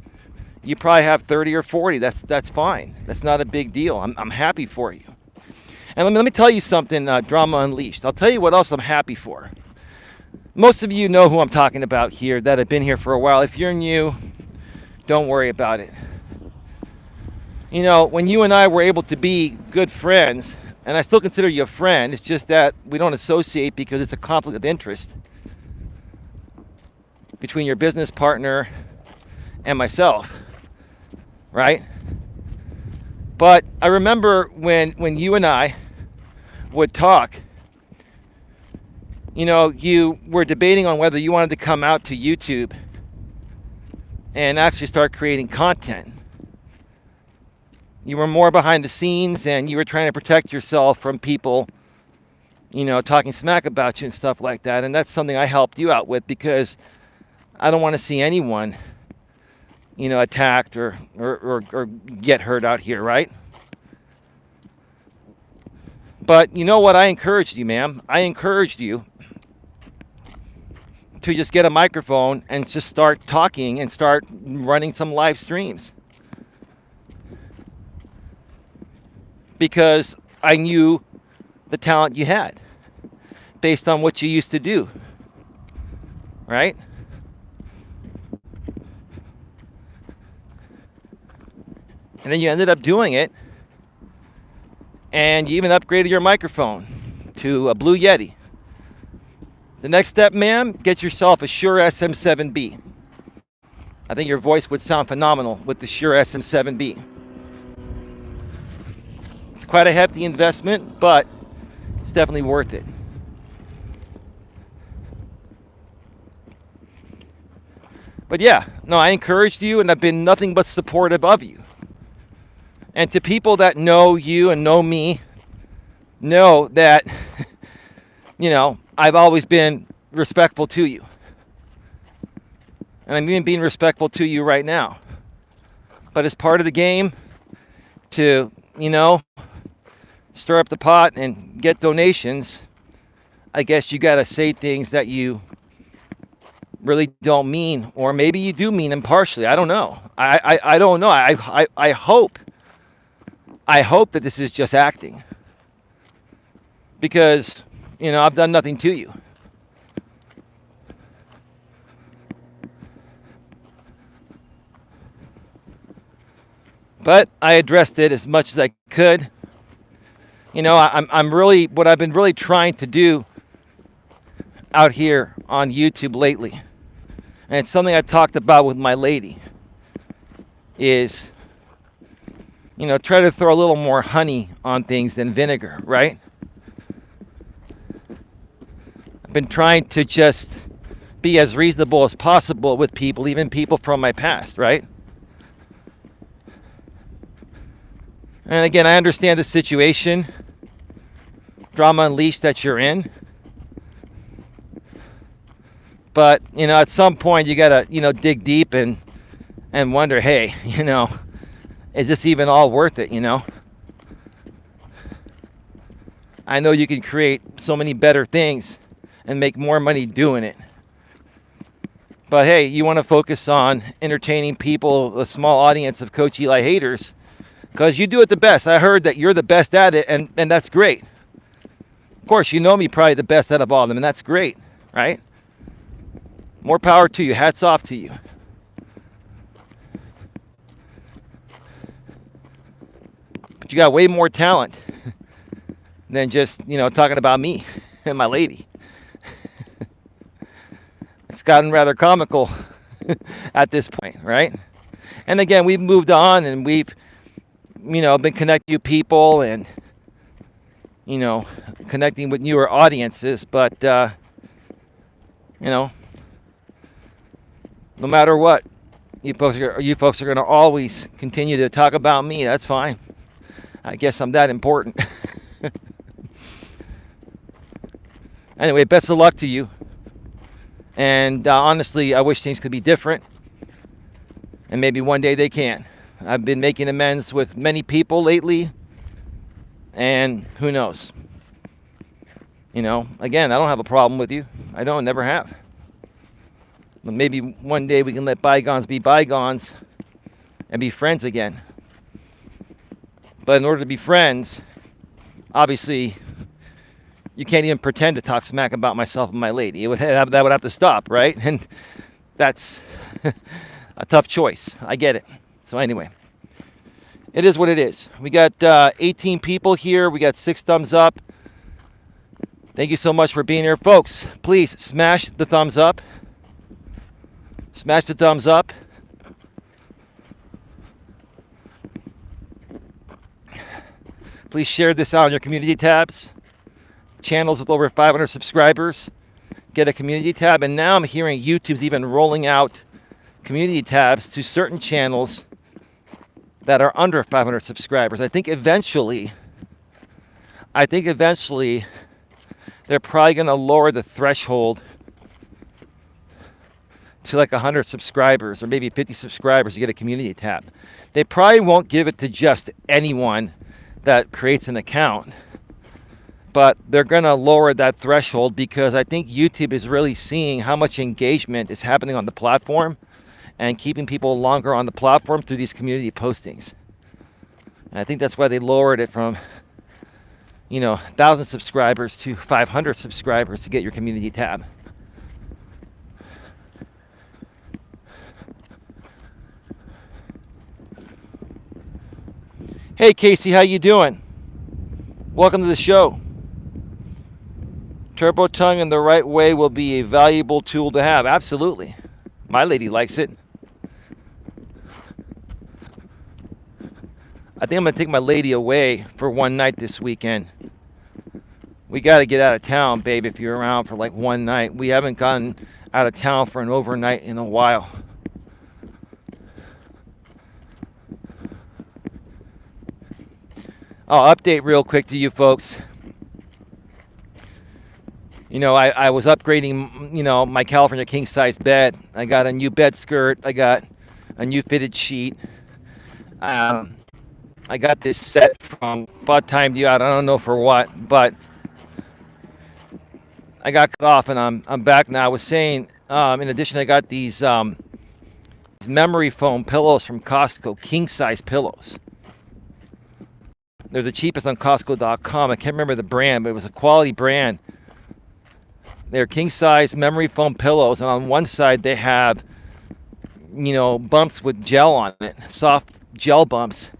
You probably have 30 or 40. That's fine. That's not a big deal. I'm happy for you. And let me tell you something, Drama Unleashed. I'll tell you what else I'm happy for. Most of you know who I'm talking about here that have been here for a while. If you're new, don't worry about it. When you and I were able to be good friends, and I still consider you a friend, it's just that we don't associate because it's a conflict of interest between your business partner and myself, right? But I remember when you and I would talk, you were debating on whether you wanted to come out to YouTube and actually start creating content. You were more behind the scenes and you were trying to protect yourself from people, talking smack about you and stuff like that. And that's something I helped you out with because I don't want to see anyone, attacked or get hurt out here, right? But you know what? I encouraged you, ma'am. I encouraged you to just get a microphone and just start talking and start running some live streams. Because I knew the talent you had based on what you used to do, right? And then you ended up doing it, and you even upgraded your microphone to a Blue Yeti. The next step, ma'am, get yourself a Shure SM7B. I think your voice would sound phenomenal with the Shure SM7B. It's quite a hefty investment, but it's definitely worth it. But yeah, no, I encouraged you, and I've been nothing but supportive of you. And to people that know you and know me, know that, I've always been respectful to you. And I'm even being respectful to you right now. But as part of the game, to, stir up the pot and get donations, I guess you got to say things that you really don't mean, or maybe you do mean them partially. I don't know. I don't know. I hope that this is just acting, because I've done nothing to you. But I addressed it as much as I could. I'm really, what I've been really trying to do out here on YouTube lately, and it's something I talked about with my lady, is, try to throw a little more honey on things than vinegar, right? I've been trying to just be as reasonable as possible with people, even people from my past, right? And again, I understand the situation, drama unleashed that you're in. But, at some point you gotta, dig deep and wonder, hey, is this even all worth it, I know you can create so many better things and make more money doing it. But hey, you want to focus on entertaining people, a small audience of Coach Eli haters, because you do it the best. I heard that you're the best at it, and that's great. Of course, you know me probably the best out of all of them, and that's great, right? More power to you. Hats off to you. But you got way more talent than just, talking about me and my lady. It's gotten rather comical at this point, right? And again, we've moved on, and we've, been connecting with people and, connecting with newer audiences. But, no matter what, you folks are going to always continue to talk about me. That's fine. I guess I'm that important. Anyway, best of luck to you. And honestly, I wish things could be different. And maybe one day they can. I've been making amends with many people lately. And who knows? Again, I don't have a problem with you. I don't, never have. But maybe one day we can let bygones be bygones and be friends again. But in order to be friends, obviously, you can't even pretend to talk smack about myself and my lady. That would have to stop, right? And that's a tough choice. I get it. So anyway, it is what it is. We got 18 people here. We got 6 thumbs up. Thank you so much for being here. Folks, please smash the thumbs up. Smash the thumbs up. Please share this out on your community tabs. Channels with over 500 subscribers get a community tab. And now I'm hearing YouTube's even rolling out community tabs to certain channels that are under 500 subscribers. I think eventually they're probably going to lower the threshold to like 100 subscribers or maybe 50 subscribers, you get a community tab. They probably won't give it to just anyone that creates an account, but they're going to lower that threshold because I think YouTube is really seeing how much engagement is happening on the platform and keeping people longer on the platform through these community postings. And I think that's why they lowered it from 1,000 subscribers to 500 subscribers to get your community tab. Hey Casey, how you doing? Welcome to the show. Turbo tongue in the right way will be a valuable tool to have. Absolutely. My lady likes it. I think I'm going to take my lady away for one night this weekend. We got to get out of town, babe, if you're around for like one night. We haven't gone out of town for an overnight in a while. I'll update real quick to you folks. I was upgrading, my California king size bed. I got a new bed skirt. I got a new fitted sheet. I got this set from Bud Timed You Out. I don't know for what, but I got cut off and I'm back now. I was saying, in addition, I got these memory foam pillows from Costco, king size pillows. They're the cheapest on Costco.com. I can't remember the brand, but it was a quality brand. They're king size memory foam pillows, and on one side they have, bumps with gel on it, soft gel bumps,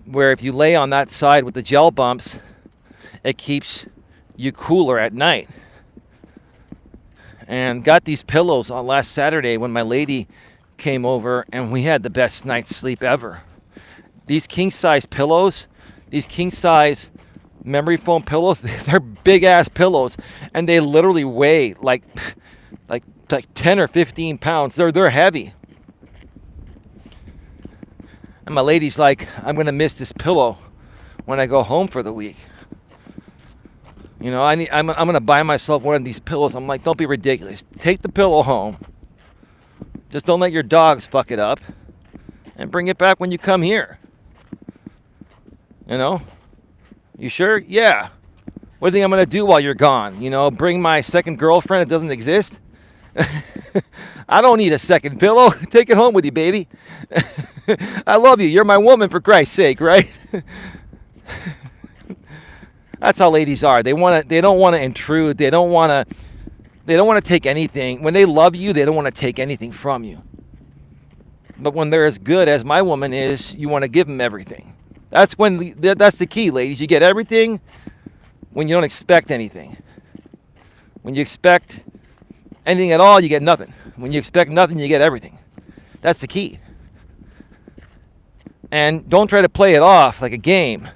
where if you lay on that side with the gel bumps, it keeps you cooler at night. And got these pillows on last Saturday when my lady came over, and we had the best night's sleep ever. These king size pillows, these king size memory foam pillows, they're big ass pillows, and they literally weigh like 10 or 15 pounds. They're heavy. And my lady's like, I'm gonna miss this pillow when I go home for the week. I'm gonna buy myself one of these pillows. I'm like, don't be ridiculous. Take the pillow home. Just don't let your dogs fuck it up, and bring it back when you come here. You sure? Yeah. What do you think I'm going to do while you're gone? Bring my second girlfriend that doesn't exist? I don't need a second pillow. Take it home with you, baby. I love you. You're my woman, for Christ's sake, right? That's how ladies are. They don't want to intrude. They don't want to take anything. When they love you, they don't want to take anything from you. But when they're as good as my woman is, you want to give them everything. That's the key, ladies. You get everything when you don't expect anything. When you expect anything at all, you get nothing. When you expect nothing, you get everything. That's the key. And don't try to play it off like a game,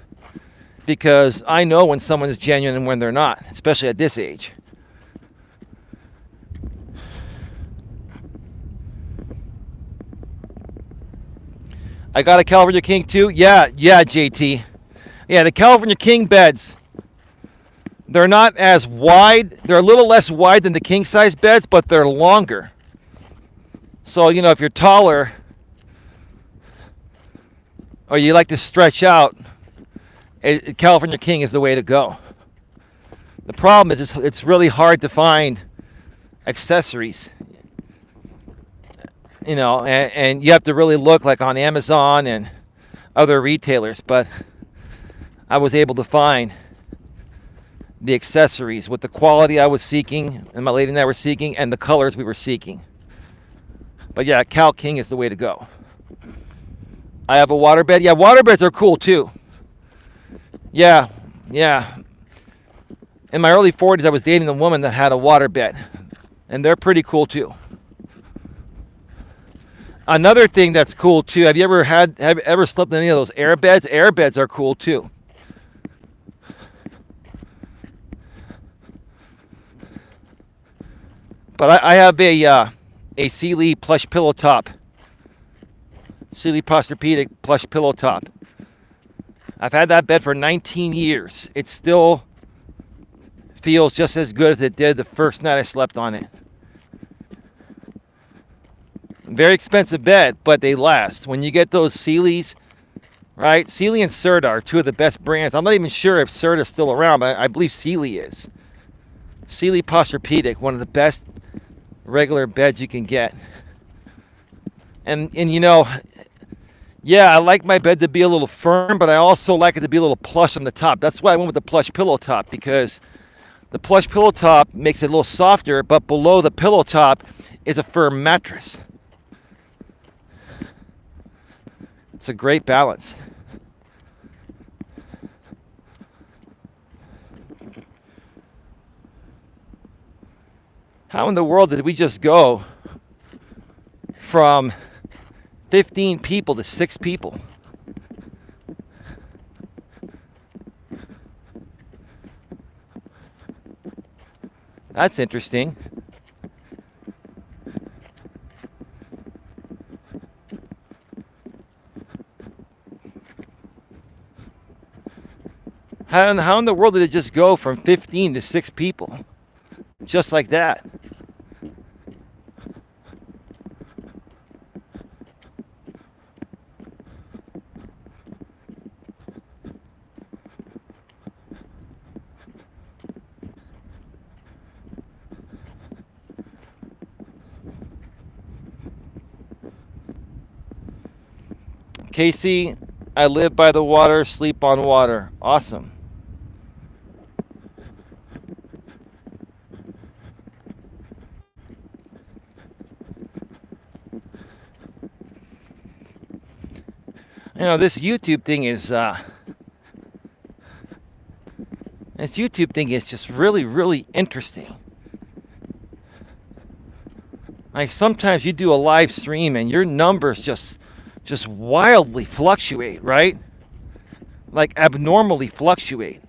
because I know when someone is genuine and when they're not, especially at this age. I got a California King too. Yeah, JT. Yeah, the California King beds, they're not as wide. They're a little less wide than the king size beds, but they're longer. So, if you're taller or you like to stretch out, California King is the way to go. The problem is it's really hard to find accessories. And you have to really look like on Amazon and other retailers, but I was able to find the accessories with the quality I was seeking, and my lady and I were seeking, and the colors we were seeking. But yeah, Cal King is the way to go. I have a waterbed. Yeah, waterbeds are cool too. Yeah. In my early 40s, I was dating a woman that had a waterbed, and they're pretty cool too. Another thing that's cool too, have you ever slept in any of those air beds? Air beds are cool too. But I have a Sealy plush pillow top. Sealy Posturepedic plush pillow top. I've had that bed for 19 years. It still feels just as good as it did the first night I slept on it. Very expensive bed, but they last. When you get those Sealy's, right? Sealy and Serta are two of the best brands. I'm not even sure if Serta's still around, but I believe Sealy is. Sealy Posturepedic, one of the best regular beds you can get. And you know, yeah, I like my bed to be a little firm, but I also like it to be a little plush on the top. That's why I went with the plush pillow top, because the plush pillow top makes it a little softer, but below the pillow top is a firm mattress. It's a great balance. How in the world did we just go from 15 people to 6 people? That's interesting. How in the world did it just go from 15 to 6 people? Just like that. Casey, I live by the water, sleep on water. Awesome. You know, this YouTube thing is just really, really interesting. Like sometimes you do a live stream and your numbers just wildly fluctuate, right? Like abnormally fluctuate.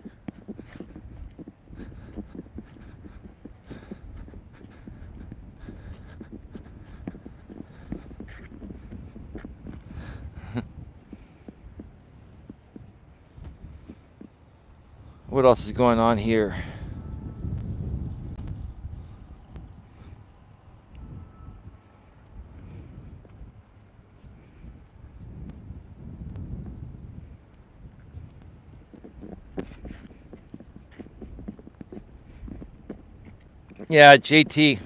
What else is going on here? Yeah, JT.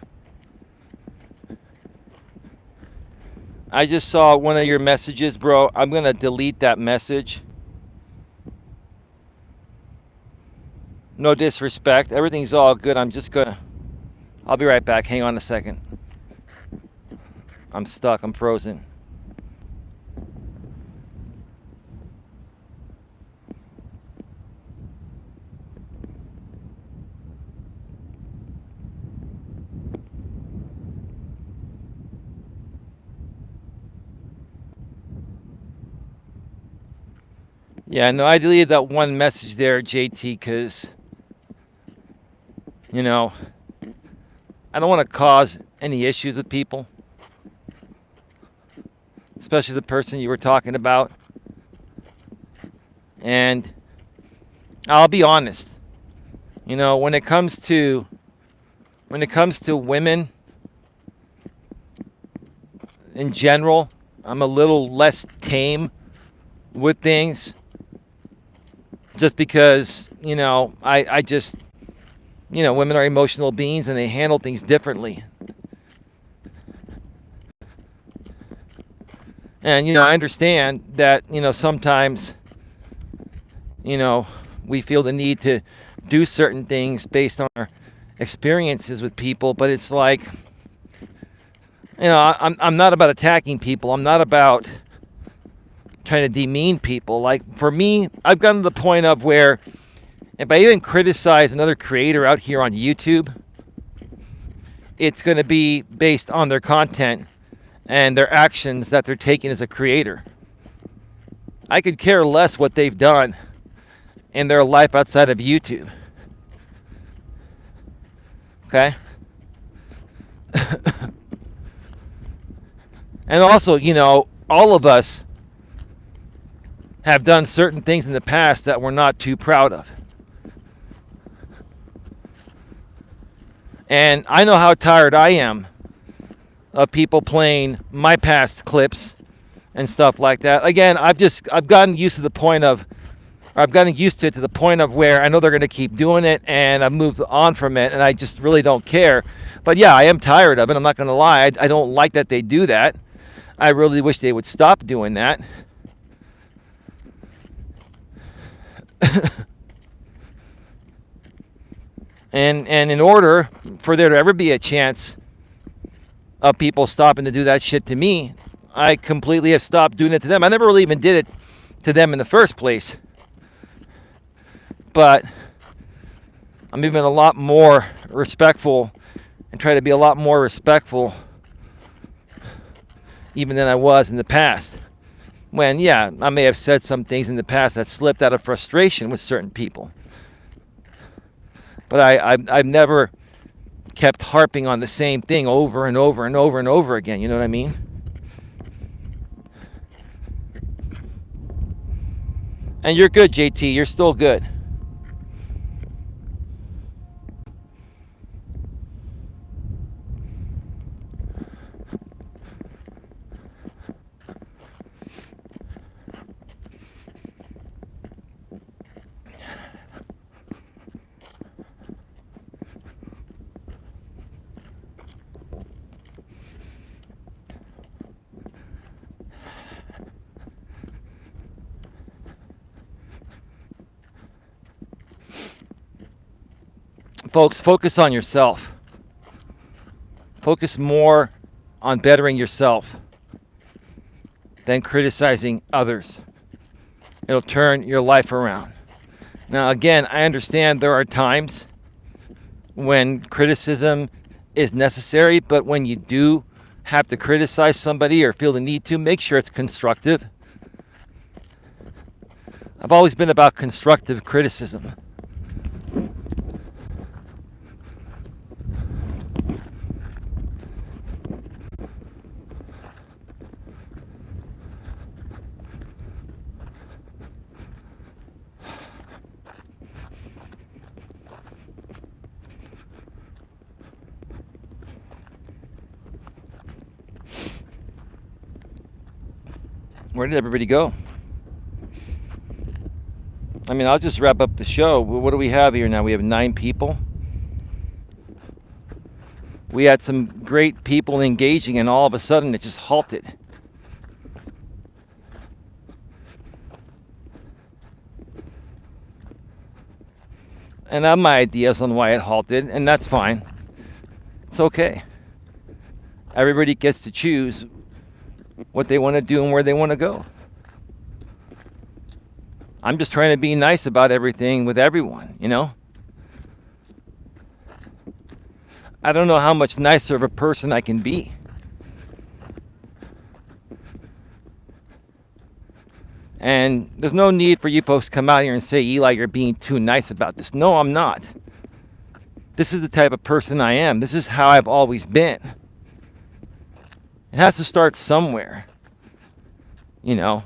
I just saw one of your messages, bro. I'm going to delete that message. No disrespect. Everything's all good. I'll be right back. Hang on a second. I'm stuck. I'm frozen. Yeah, no, I deleted that one message there, JT, because, you know, I don't want to cause any issues with people, especially the person you were talking about. And I'll be honest, you know, when it comes to women in general, I'm a little less tame with things. Just because, you know, I just, you know, women are emotional beings and they handle things differently. And, you know, I understand that, you know, sometimes, you know, we feel the need to do certain things based on our experiences with people, but it's like, you know, I'm not about attacking people. I'm not about trying to demean people. Like for me, I've gotten to the point of where if I even criticize another creator out here on YouTube, it's going to be based on their content and their actions that they're taking as a creator. I could care less what they've done in their life outside of YouTube. Okay? And also, you know, all of us have done certain things in the past that we're not too proud of. And I know how tired I am of people playing my past clips and stuff like that. Again, I've gotten used to the point of, or I've gotten used to it to the point of where I know they're going to keep doing it, and I've moved on from it, and I just really don't care. But yeah, I am tired of it. I'm not going to lie. I don't like that they do that. I really wish they would stop doing that. And in order for there to ever be a chance of people stopping to do that shit to me, I completely have stopped doing it to them. I never really even did it to them in the first place. But I'm even a lot more respectful and try to be a lot more respectful even than I was in the past. When, yeah, I may have said some things in the past that slipped out of frustration with certain people. But I've never kept harping on the same thing over and over and over and over again. You know what I mean? And you're good, JT. You're still good. Folks, focus on yourself. Focus more on bettering yourself than criticizing others. It'll turn your life around. Now, again, I understand there are times when criticism is necessary, but when you do have to criticize somebody or feel the need to, make sure it's constructive. I've always been about constructive criticism. Where did everybody go? I mean, I'll just wrap up the show. What do we have here now? We have 9 people. We had some great people engaging, and all of a sudden it just halted. And I have my ideas on why it halted, and that's fine. It's okay. Everybody gets to choose what they want to do and where they want to go. I'm just trying to be nice about everything with everyone, you know? I don't know how much nicer of a person I can be. And there's no need for you folks to come out here and say, Eli, you're being too nice about this. No, I'm not. This is the type of person I am. This is how I've always been. It has to start somewhere. You know,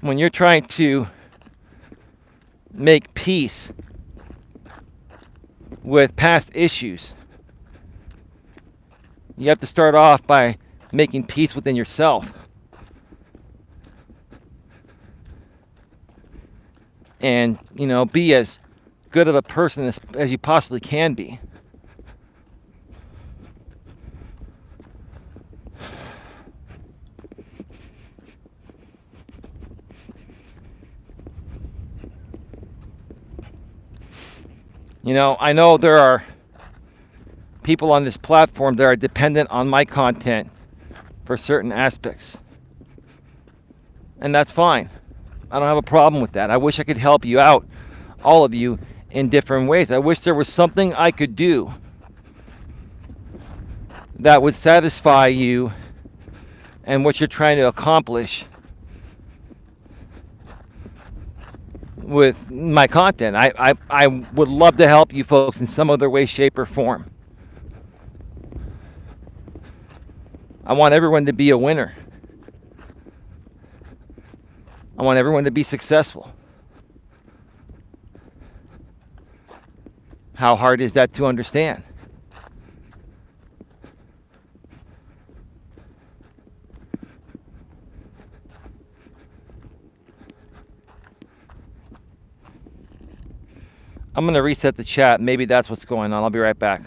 when you're trying to make peace with past issues, you have to start off by making peace within yourself. And, you know, be as good of a person as you possibly can be. You know, I know there are people on this platform that are dependent on my content for certain aspects. And that's fine. I don't have a problem with that. I wish I could help you out, all of you, in different ways. I wish there was something I could do that would satisfy you and what you're trying to accomplish with my content. I would love to help you folks in some other way, shape, or form. I want everyone to be a winner. I want everyone to be successful. How hard is that to understand? I'm going to reset the chat. Maybe that's what's going on. I'll be right back.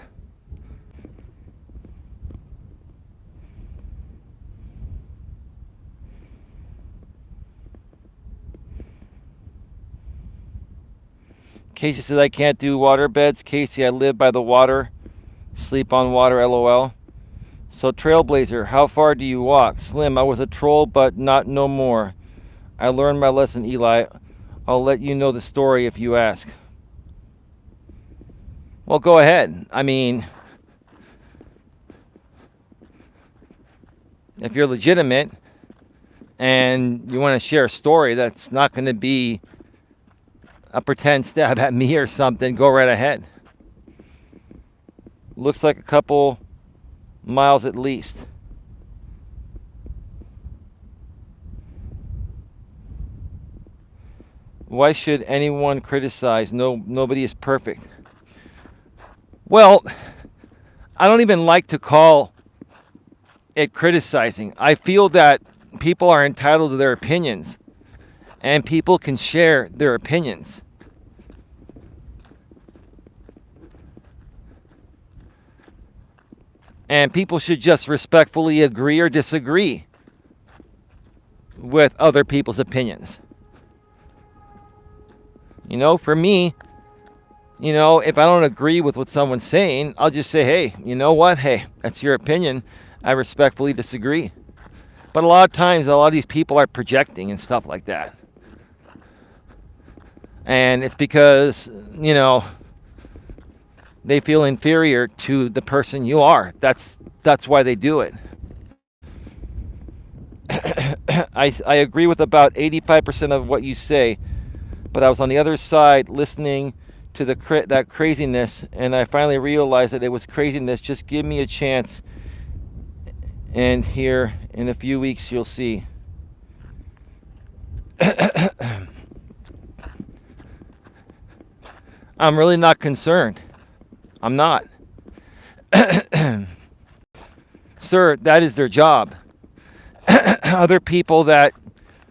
Casey says, I can't do water beds. Casey, I live by the water. Sleep on water, LOL. So, Trailblazer, how far do you walk? Slim, I was a troll, but not no more. I learned my lesson, Eli. I'll let you know the story if you ask. Well, go ahead. I mean, if you're legitimate and you want to share a story that's not going to be a pretend stab at me or something, go right ahead. Looks like a couple miles at least. Why should anyone criticize? Nobody is perfect. Well, I don't even like to call it criticizing. I feel that people are entitled to their opinions, and people can share their opinions. And people should just respectfully agree or disagree with other people's opinions. For me, if I don't agree with what someone's saying, I'll just say, hey, you know what? Hey, that's your opinion. I respectfully disagree. But a lot of times, a lot of these people are projecting and stuff like that. And it's because, they feel inferior to the person you are. That's why they do it. I agree with about 85% of what you say, but I was on the other side listening to that craziness, and I finally realized that it was craziness. Just give me a chance, and here in a few weeks you'll see. I'm really not concerned. I'm not. Sir, that is their job. Other people that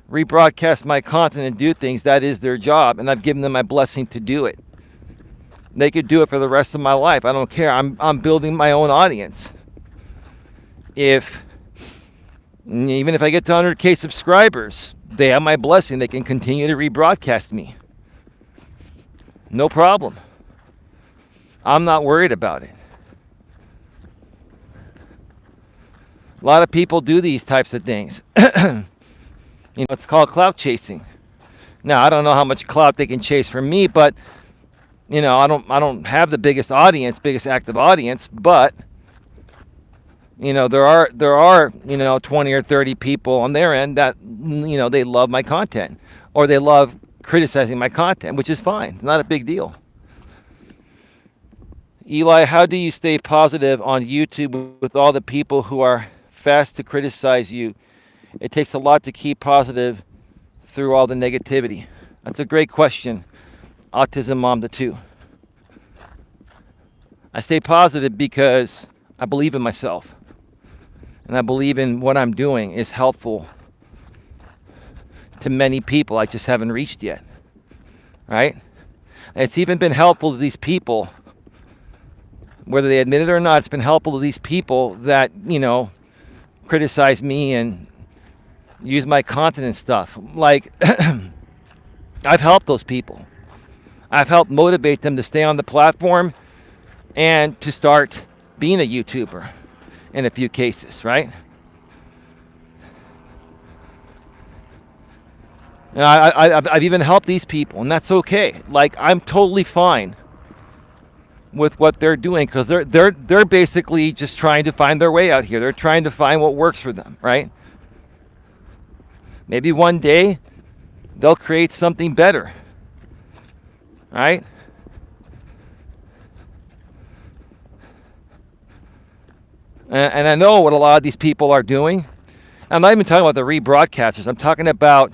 rebroadcast my content and do things, that is their job, and I've given them my blessing to do it. They could do it for the rest of my life. I don't care. I'm building my own audience. Even if I get to 100K subscribers, they have my blessing. They can continue to rebroadcast me. No problem. I'm not worried about it. A lot of people do these types of things. It's called clout chasing. Now, I don't know how much clout they can chase from me, but I don't have the biggest active audience, but there are 20 or 30 people on their end that they love my content, or they love criticizing my content, which is fine. It's not a big deal. Eli, how do you stay positive on YouTube with all the people who are fast to criticize you? It takes a lot to keep positive through all the negativity. That's a great question. Autism Mom to 2. I stay positive because I believe in myself. And I believe in what I'm doing is helpful to many people I just haven't reached yet. Right? And it's even been helpful to these people, whether they admit it or not. It's been helpful to these people that, criticize me and use my content and stuff. Like, I've helped those people. I've helped motivate them to stay on the platform and to start being a YouTuber in a few cases, right? And I've even helped these people, and that's okay. Like, I'm totally fine with what they're doing, because they're basically just trying to find their way out here. They're trying to find what works for them, right? Maybe one day they'll create something better, right? And I know what a lot of these people are doing. I'm not even talking about the rebroadcasters. I'm talking about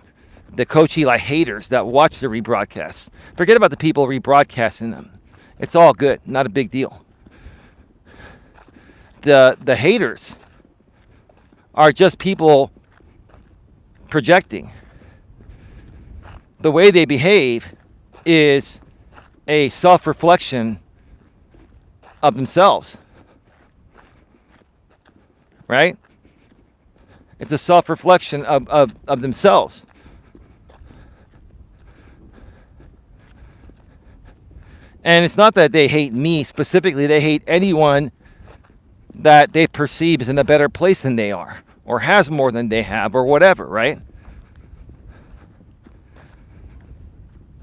the Coach Eli haters that watch the rebroadcasts. Forget about the people rebroadcasting them. It's all good, not a big deal. The haters are just people projecting. The way they behave is a self-reflection of themselves, right? It's a self-reflection of themselves. And it's not that they hate me specifically, they hate anyone that they perceive is in a better place than they are, or has more than they have, or whatever, right?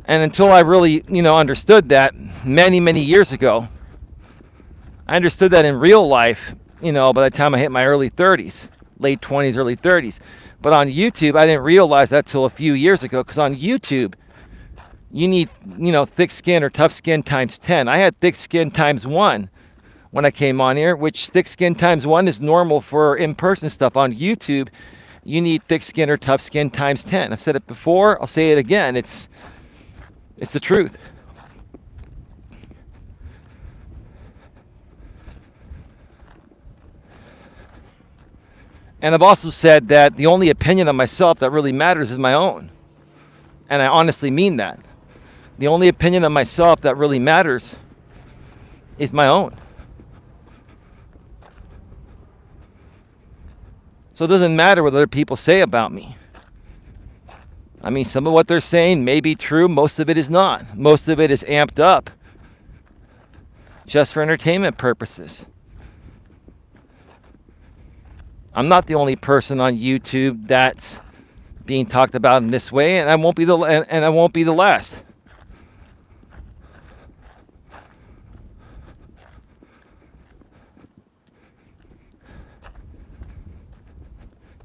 And until I really, understood that many years ago, I understood that in real life, by the time I hit my early 30s, late 20s, early 30s. But on YouTube, I didn't realize that till a few years ago, because on YouTube, you need, thick skin or tough skin times 10. I had thick skin times 1 when I came on here, which thick skin times 1 is normal for in-person stuff. On YouTube, you need thick skin or tough skin times 10. I've said it before, I'll say it again. It's the truth. And I've also said that the only opinion of myself that really matters is my own. And I honestly mean that. The only opinion of myself that really matters is my own. So it doesn't matter what other people say about me. I mean, some of what they're saying may be true, most of it is not. Most of it is amped up just for entertainment purposes. I'm not the only person on YouTube that's being talked about in this way, and I won't be the last.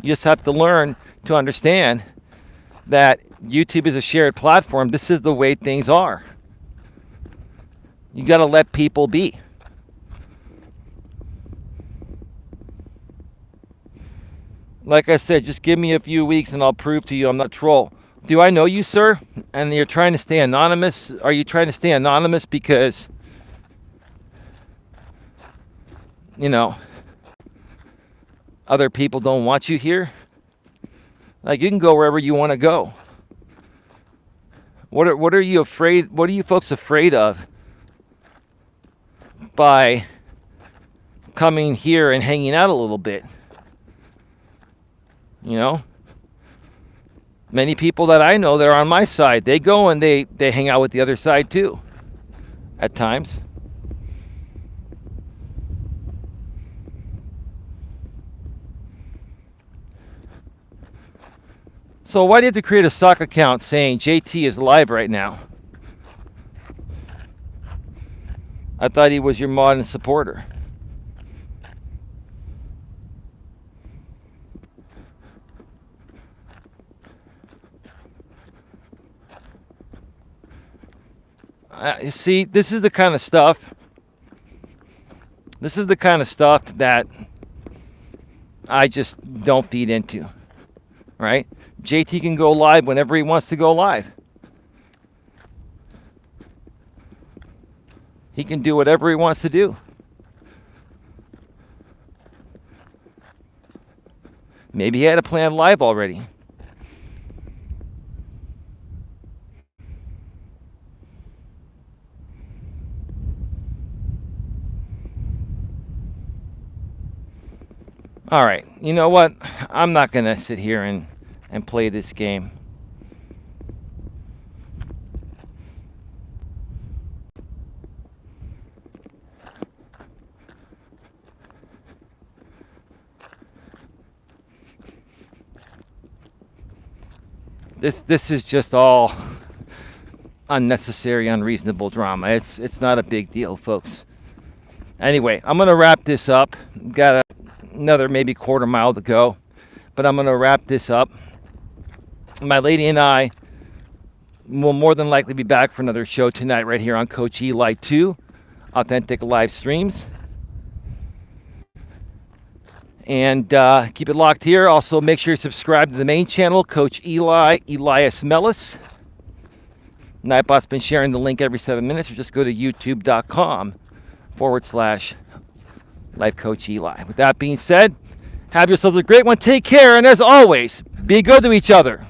You just have to learn to understand that YouTube is a shared platform. This is the way things are. You got to let people be. Like I said, just give me a few weeks and I'll prove to you I'm not a troll. Do I know you, sir? And you're trying to stay anonymous? Are you trying to stay anonymous because, other people don't want you here? Like, you can go wherever you want to go. What are you afraid? What are you folks afraid of by coming here and hanging out a little bit? Many people that I know that are on my side, they go and they hang out with the other side too, at times. So why do you have to create a stock account saying JT is live right now? I thought he was your mod and supporter. You see, this is the kind of stuff that I just don't feed into, right? JT can go live whenever he wants to go live. He can do whatever he wants to do. Maybe he had a plan live already. All right, you know what? I'm not going to sit here and play this game. This is just all unnecessary, unreasonable drama. It's not a big deal, folks. Anyway, I'm going to wrap this up. Got another maybe quarter mile to go, but I'm going to wrap this up. My lady and I will more than likely be back for another show tonight right here on Coach Eli 2, Authentic Live Streams. And keep it locked here. Also, make sure you subscribe to the main channel, Coach Eli, Elias Melas. Nightbot's been sharing the link every 7 minutes, or just go to youtube.com/Life Coach Eli. With that being said, have yourselves a great one. Take care, and as always, be good to each other.